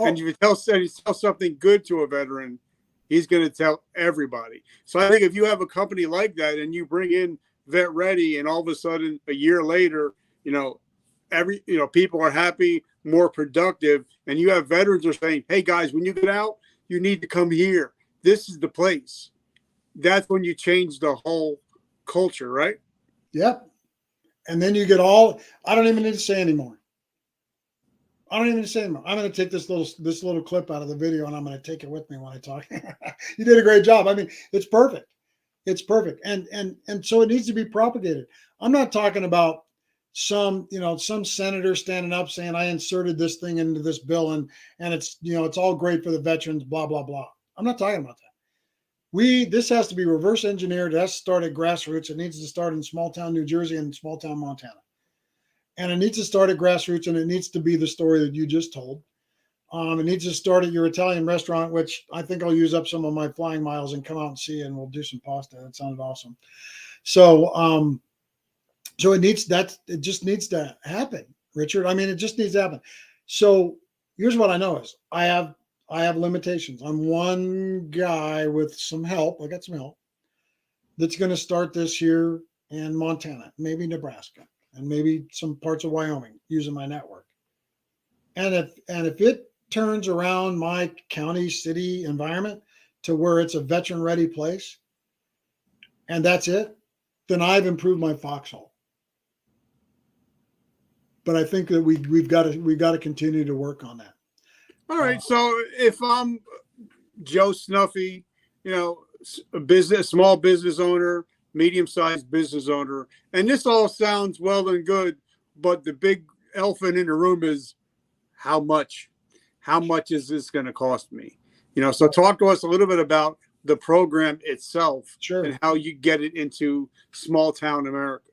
Oh. And if you tell something good to a veteran, he's going to tell everybody. So I think if you have a company like that and you bring in Vet Ready, and all of a sudden a year later, you know, people are happy, more productive, and you have veterans are saying, "Hey guys, when you get out, you need to come here. This is the place." That's when you change the whole culture, right? Yep. And then you get all. I don't even need to say anymore. I'm going to take this little clip out of the video, and I'm going to take it with me when I talk. You did a great job. I mean, it's perfect. It's perfect. And so it needs to be propagated. I'm not talking about some senator standing up saying, I inserted this thing into this bill and it's, it's all great for the veterans, blah, blah, blah. I'm not talking about that. This has to be reverse engineered. It has to start at grassroots. It needs to start in small town New Jersey and small town Montana. And it needs to start at grassroots, and it needs to be the story that you just told. It needs to start at your Italian restaurant, which I think I'll use up some of my flying miles and come out and see, and we'll do some pasta. That sounded awesome. So, so it just needs to happen, Richard. I mean, it just needs to happen. So here's what I know is I have limitations. I'm one guy with some help. I got some help that's going to start this here in Montana, maybe Nebraska, and maybe some parts of Wyoming using my network. And if it turns around my county, city environment to where it's a veteran ready place, and that's it, then I've improved my foxhole. But I think that we've got to continue to work on that. All right. So if I'm Joe Snuffy, a small business owner, medium-sized business owner, and this all sounds well and good, but the big elephant in the room is how much is this going to cost me? So talk to us a little bit about the program itself. Sure. And how you get it into small town America.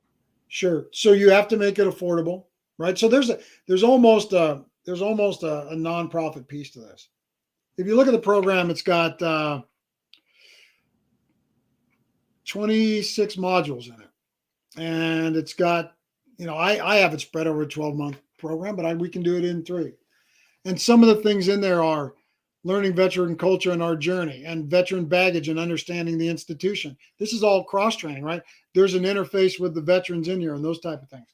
Sure. So you have to make it affordable, right? So there's almost a nonprofit piece to this. If you look at the program, it's got 26 modules in it, and it's got, I have it spread over a 12-month program, but we can do it in 3. And some of the things in there are learning veteran culture and our journey, and veteran baggage and understanding the institution. This is all cross-training, right? There's an interface with the veterans in here and those type of things.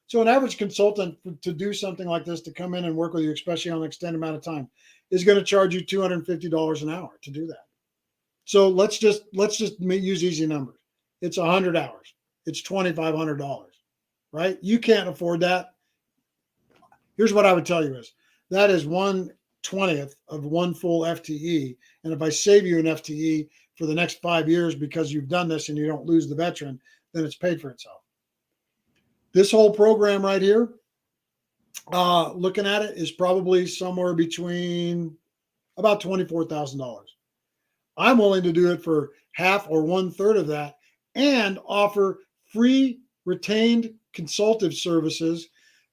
So an average consultant to do something like this, to come in and work with you, especially on an extended amount of time, is going to charge you $250 an hour to do that. So let's just use easy numbers. It's 100 hours. It's $2,500, right? You can't afford that. Here's what I would tell you is that is 1/20th of one full FTE. And if I save you an FTE for the next 5 years because you've done this and you don't lose the veteran, then it's paid for itself. This whole program right here, looking at it, is probably somewhere between about $24,000. I'm willing to do it for half or 1/3 of that and offer free retained consultative services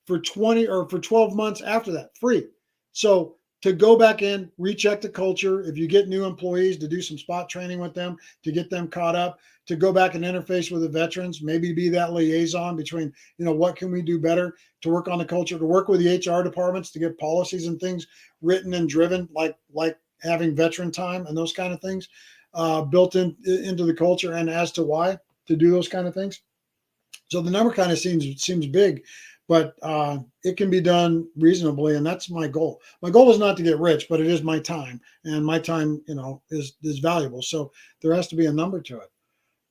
for 12 months after that, free. So to go back in, recheck the culture. If you get new employees, to do some spot training with them, to get them caught up, to go back and interface with the veterans, maybe be that liaison between, what can we do better to work on the culture, to work with the HR departments to get policies and things written and driven, like having veteran time and those kind of things built into the culture, and as to why to do those kind of things. So the number kind of seems big, but it can be done reasonably, and that's my goal. My goal is not to get rich, but it is my time, and my time, is valuable. So there has to be a number to it.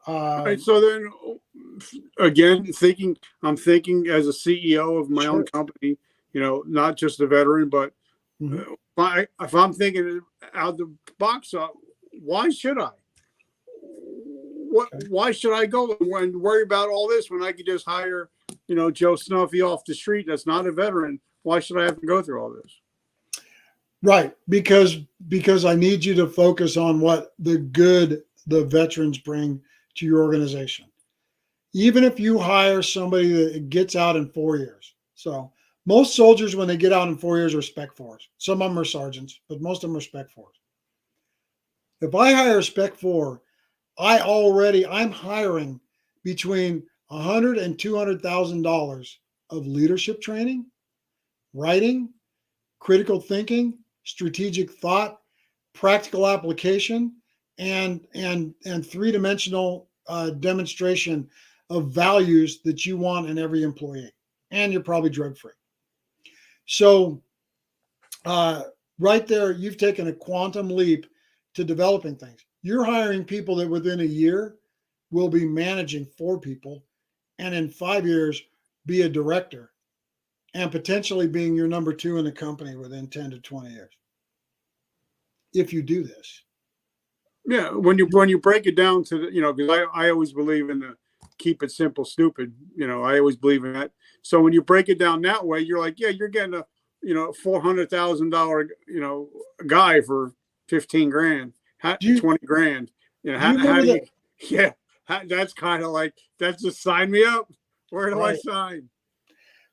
All right. So then, again, I'm thinking as a CEO of my own company, not just a veteran, but if I'm thinking out the box, why should I? Why should I go and worry about all this when I could just hire, Joe Snuffy off the street that's not a veteran? Why should I have to go through all this? Right, because I need you to focus on what the good the veterans bring to your organization. Even if you hire somebody that gets out in 4 years. So most soldiers, when they get out in 4 years, are spec fours. Some of them are sergeants, but most of them are spec fours. If I hire a spec four, I'm hiring between $100,000 and $200,000 of leadership training, writing, critical thinking, strategic thought, practical application, and three-dimensional demonstration of values that you want in every employee. And you're probably drug free. So right there, you've taken a quantum leap to developing things. You're hiring people that within a year will be managing 4 people, and in 5 years be a director, and potentially being your number 2 in the company within 10 to 20 years. If you do this. Yeah, when you break it down to the, because I always believe in the keep it simple, stupid. I always believe in that. So when you break it down that way, you're like, yeah, you're getting a $400,000 guy for 15 grand, 20 grand. How do you? Yeah, that's kind of like, that's just sign me up. Where do I sign?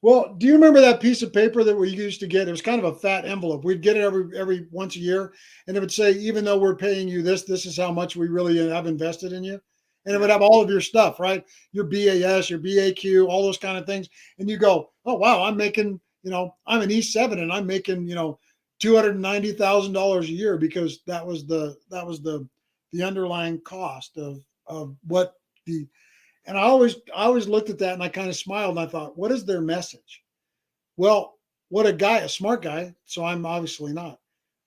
Well, do you remember that piece of paper that we used to get? It was kind of a fat envelope. We'd get it every once a year, and it would say, even though we're paying you this is how much we really have invested in you. And it would have all of your stuff, right? Your BAS, your BAQ, all those kind of things. And you go, oh wow, I'm making, I'm an E7 and I'm making, $290,000 a year, because that was the underlying cost of what the. And I always looked at that and I kind of smiled and I thought, what is their message? Well, what a smart guy, so I'm obviously not,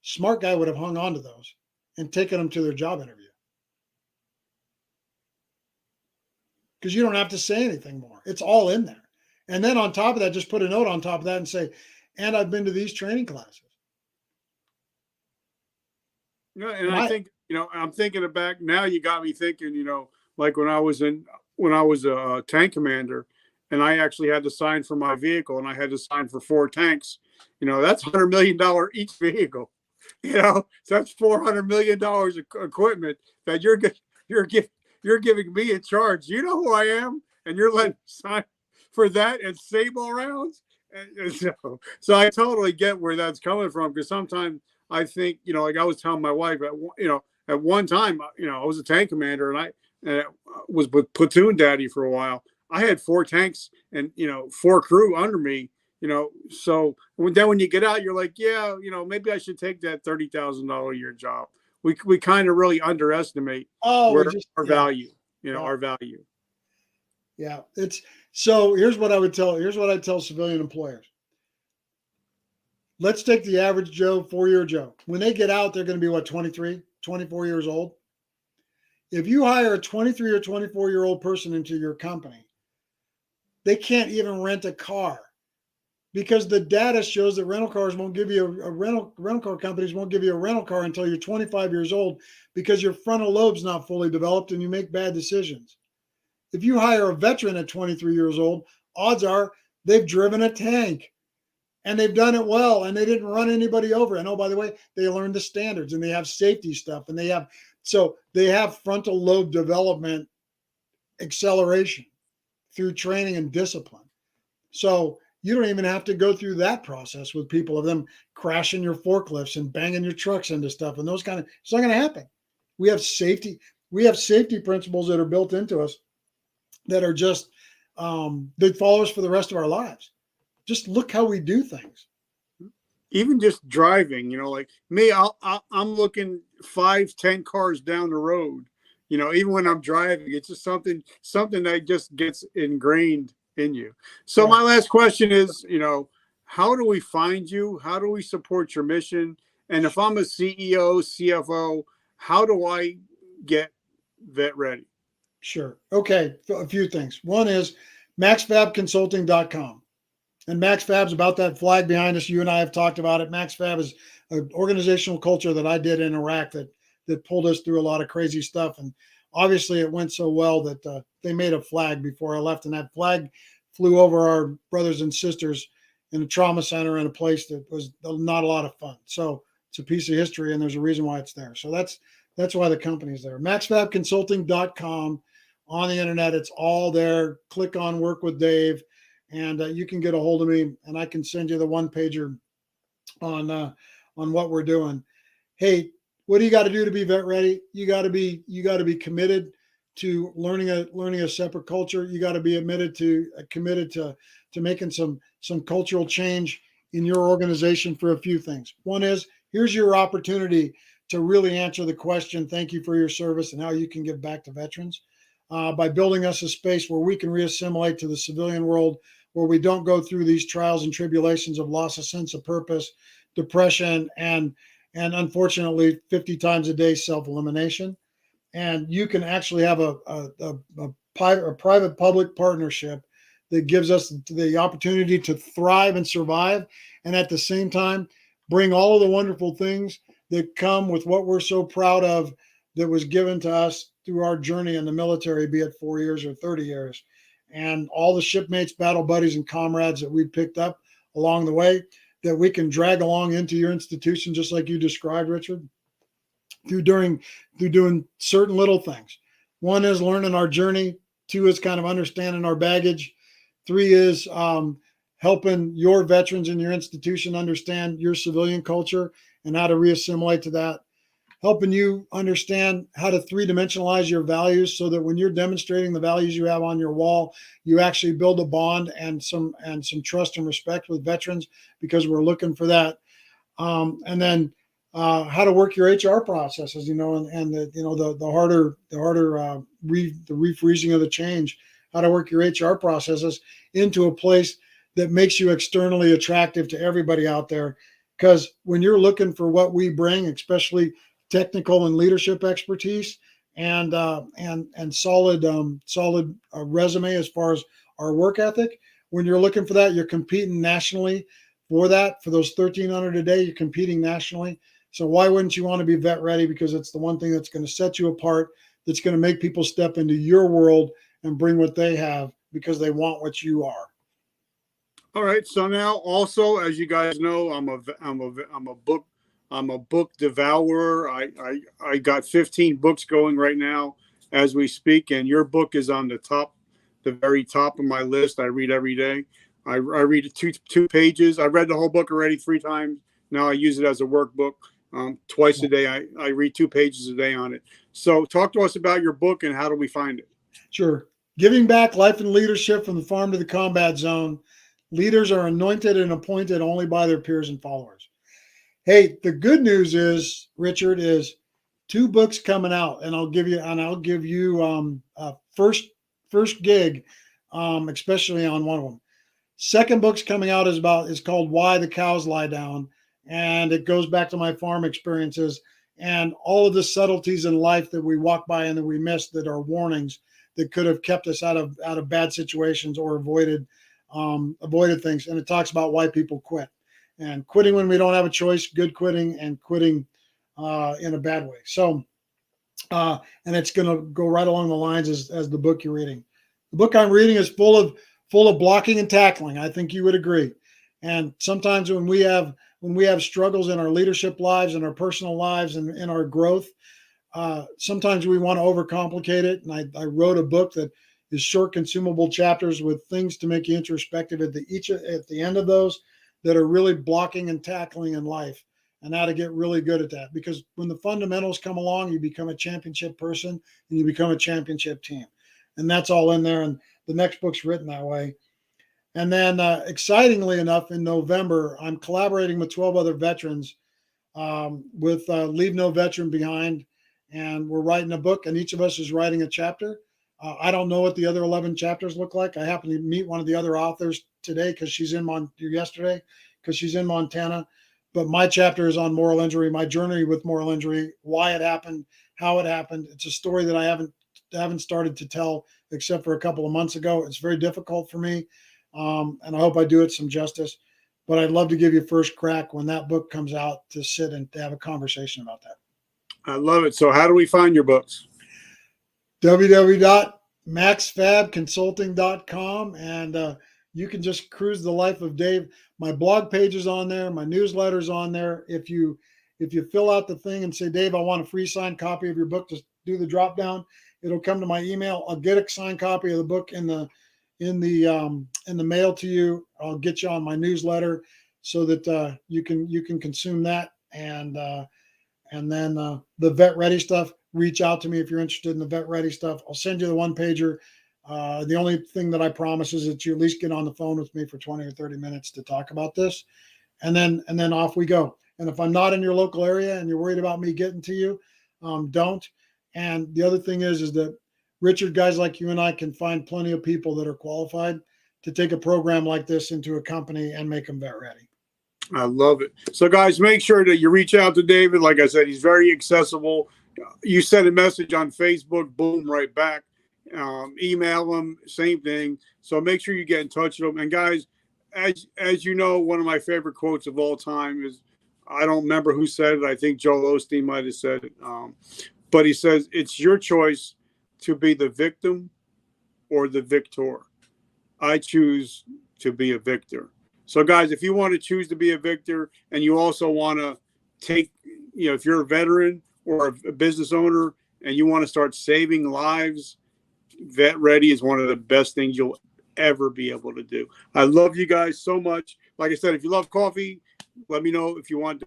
smart guy would have hung on to those and taken them to their job interview. Because you don't have to say anything more. It's all in there. And then on top of that, just put a note on top of that and say, and I've been to these training classes. Yeah, and I think, I'm thinking it back now. You got me thinking, like when I was a tank commander, and I actually had to sign for my vehicle, and I had to sign for 4 tanks. That's $100 million each vehicle. So that's $400 million of equipment that you're giving me in charge. You know who I am, and you're letting me sign for that and sable rounds. And so I totally get where that's coming from, because sometimes I think, like I was telling my wife, at one time, I was a tank commander, and I was with platoon daddy for a while. I had 4 tanks and 4 crew under me. So then when you get out, you're like, yeah, maybe I should take that $30,000 a year job. We kind of really underestimate our value. Our value. Yeah, so here's what I tell civilian employers. Let's take the average Joe, 4-year Joe. When they get out, they're going to be 23, 24 years old. If you hire a 23 or 24-year-old person into your company, they can't even rent a car, because the data shows that rental car companies won't give you a rental car until you're 25 years old, because your frontal lobe's not fully developed and you make bad decisions. If you hire a veteran at 23 years old, odds are they've driven a tank and they've done it well and they didn't run anybody over. And oh, by the way, they learned the standards and they have safety stuff, and they have frontal lobe development acceleration through training and discipline. So you don't even have to go through that process with people, of them crashing your forklifts and banging your trucks into stuff and those it's not going to happen. We have safety principles that are built into us that are just that follow us for the rest of our lives. Just look how we do things. Even just driving, like me, I'm looking 5-10 cars down the road. Even when I'm driving, it's just something that just gets ingrained in you. So my last question is, how do we find you? How do we support your mission? And if I'm a CEO, CFO, how do I get Vet Ready? Sure. Okay. A few things. One is maxfabconsulting.com. And MaxFab's about that flag behind us. You and I have talked about it. MaxFab is an organizational culture that I did in Iraq that pulled us through a lot of crazy stuff. And obviously it went so well that they made a flag before I left. And that flag flew over our brothers and sisters in a trauma center in a place that was not a lot of fun. So It's a piece of history, and there's a reason why it's there. So that's why the company's there. MaxFabConsulting.com on the internet. It's all there. Click on Work with Dave, and you can get a hold of me, and I can send you the one pager on what we're doing. Hey, what do you got to do to be vet ready? You got to be committed to learning a separate culture. You got to be committed to making some cultural change in your organization for a few things. One is, here's your opportunity to really answer the question, thank you for your service, and how you can give back to veterans by building us a space where we can reassimilate to the civilian world, where we don't go through these trials and tribulations of loss of sense of purpose, depression, and unfortunately 50 times a day self-elimination. And you can actually have a private public partnership that gives us the opportunity to thrive and survive, and at the same time bring all of the wonderful things that come with what we're so proud of that was given to us through our journey in the military, be it 4 years or 30 years, and all the shipmates, battle buddies, and comrades that we picked up along the way that we can drag along into your institution, just like you described, Richard, through doing certain little things. One is learning our journey. Two is kind of understanding our baggage. Three is helping your veterans in your institution understand your civilian culture and how to reassimilate to that. Helping you understand how to three-dimensionalize your values so that when you're demonstrating the values you have on your wall, you actually build a bond and some trust and respect with veterans, because we're looking for that. And then how to work your HR processes, and the harder refreezing of the change, how to work your HR processes into a place that makes you externally attractive to everybody out there. Because when you're looking for what we bring, especially technical and leadership expertise and solid resume as far as our work ethic, when you're looking for that, you're competing nationally for that. For those 1,300 a day, you're competing nationally. So why wouldn't you want to be vet ready? Because it's the one thing that's going to set you apart, that's going to make people step into your world and bring what they have because they want what you are. All right. So now, also, as you guys know, I'm a book devourer. I got 15 books going right now as we speak, and your book is on the very top of my list. I read every day. I read two pages. I read the whole book already 3 times. Now I use it as a workbook. Twice a day, I read 2 pages a day on it. So talk to us about your book and how do we find it? Sure. Giving Back: Life and Leadership from the Farm to the Combat Zone. Leaders are anointed and appointed only by their peers and followers. Hey, the good news is, Richard, is 2 books coming out, and I'll give you first gig, especially on one of them. Second book's coming out is called Why the Cows Lie Down, and it goes back to my farm experiences and all of the subtleties in life that we walk by and that we miss, that are warnings that could have kept us out of bad situations or avoided things. And it talks about why people quit, and quitting when we don't have a choice, good quitting, and quitting in a bad way. So, and it's going to go right along the lines as the book you're reading. The book I'm reading is full of blocking and tackling. I think you would agree. And sometimes when we have struggles in our leadership lives and our personal lives and in our growth, sometimes we want to overcomplicate it. And I wrote a book that is short, consumable chapters with things to make you introspective at the end of those, that are really blocking and tackling in life, and how to get really good at that. Because when the fundamentals come along, you become a championship person and you become a championship team. And that's all in there. And the next book's written that way. And then excitingly enough, in November, I'm collaborating with 12 other veterans with Leave No Veteran Behind. And we're writing a book, and each of us is writing a chapter. I don't know what the other 11 chapters look like. I happened to meet one of the other authors today because she's in Montana. But my chapter is on moral injury, my journey with moral injury, why it happened, how it happened. It's a story that I haven't started to tell except for a couple of months ago. It's very difficult for me, and I hope I do it some justice. But I'd love to give you first crack when that book comes out, to sit and to have a conversation about that. I love it. So how do we find your books? www.maxfabconsulting.com, and you can just cruise the life of Dave. My blog page is on there. My newsletter's on there. If you If you fill out the thing and say, Dave, I want a free signed copy of your book to do the drop down, it'll come to my email. I'll get a signed copy of the book in the mail to you. I'll get you on my newsletter so that you can consume that. And then the Vet Ready stuff, reach out to me if you're interested in the Vet Ready stuff. I'll send you the one pager. The only thing that I promise is that you at least get on the phone with me for 20 or 30 minutes to talk about this. And then off we go. And if I'm not in your local area and you're worried about me getting to you, don't. And the other thing is that Richard, guys like you and I can find plenty of people that are qualified to take a program like this into a company and make them vet ready. I love it. So, guys, make sure that you reach out to David. Like I said, he's very accessible. You send a message on Facebook, boom, right back. Email him, same thing. So make sure you get in touch with him. And, guys, as you know, one of my favorite quotes of all time is, I don't remember who said it. I think Joel Osteen might have said it. But he says, it's your choice to be the victim or the victor. I choose to be a victor. So, guys, if you want to choose to be a victor and you also want to take, if you're a veteran or a business owner and you want to start saving lives, Vet Ready is one of the best things you'll ever be able to do. I love you guys so much. Like I said, if you love coffee, let me know if you want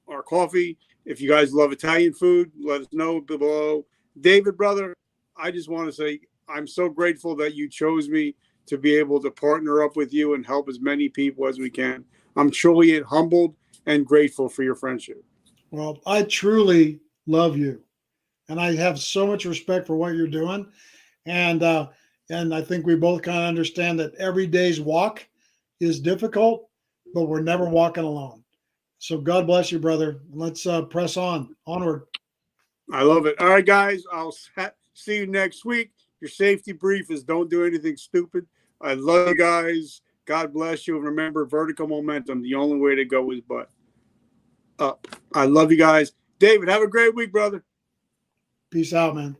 our coffee. If you guys love Italian food, let us know below. David, brother, I just want to say I'm so grateful that you chose me to be able to partner up with you and help as many people as we can. I'm truly humbled and grateful for your friendship. Well, I truly love you. And I have so much respect for what you're doing. And I think we both kind of understand that every day's walk is difficult, but we're never walking alone. So God bless you, brother. Let's press onward. I love it. All right, guys, I'll see you next week. Your safety brief is don't do anything stupid. I love you guys. God bless you. And remember, vertical momentum, the only way to go is up. I love you guys. David, have a great week, brother. Peace out, man.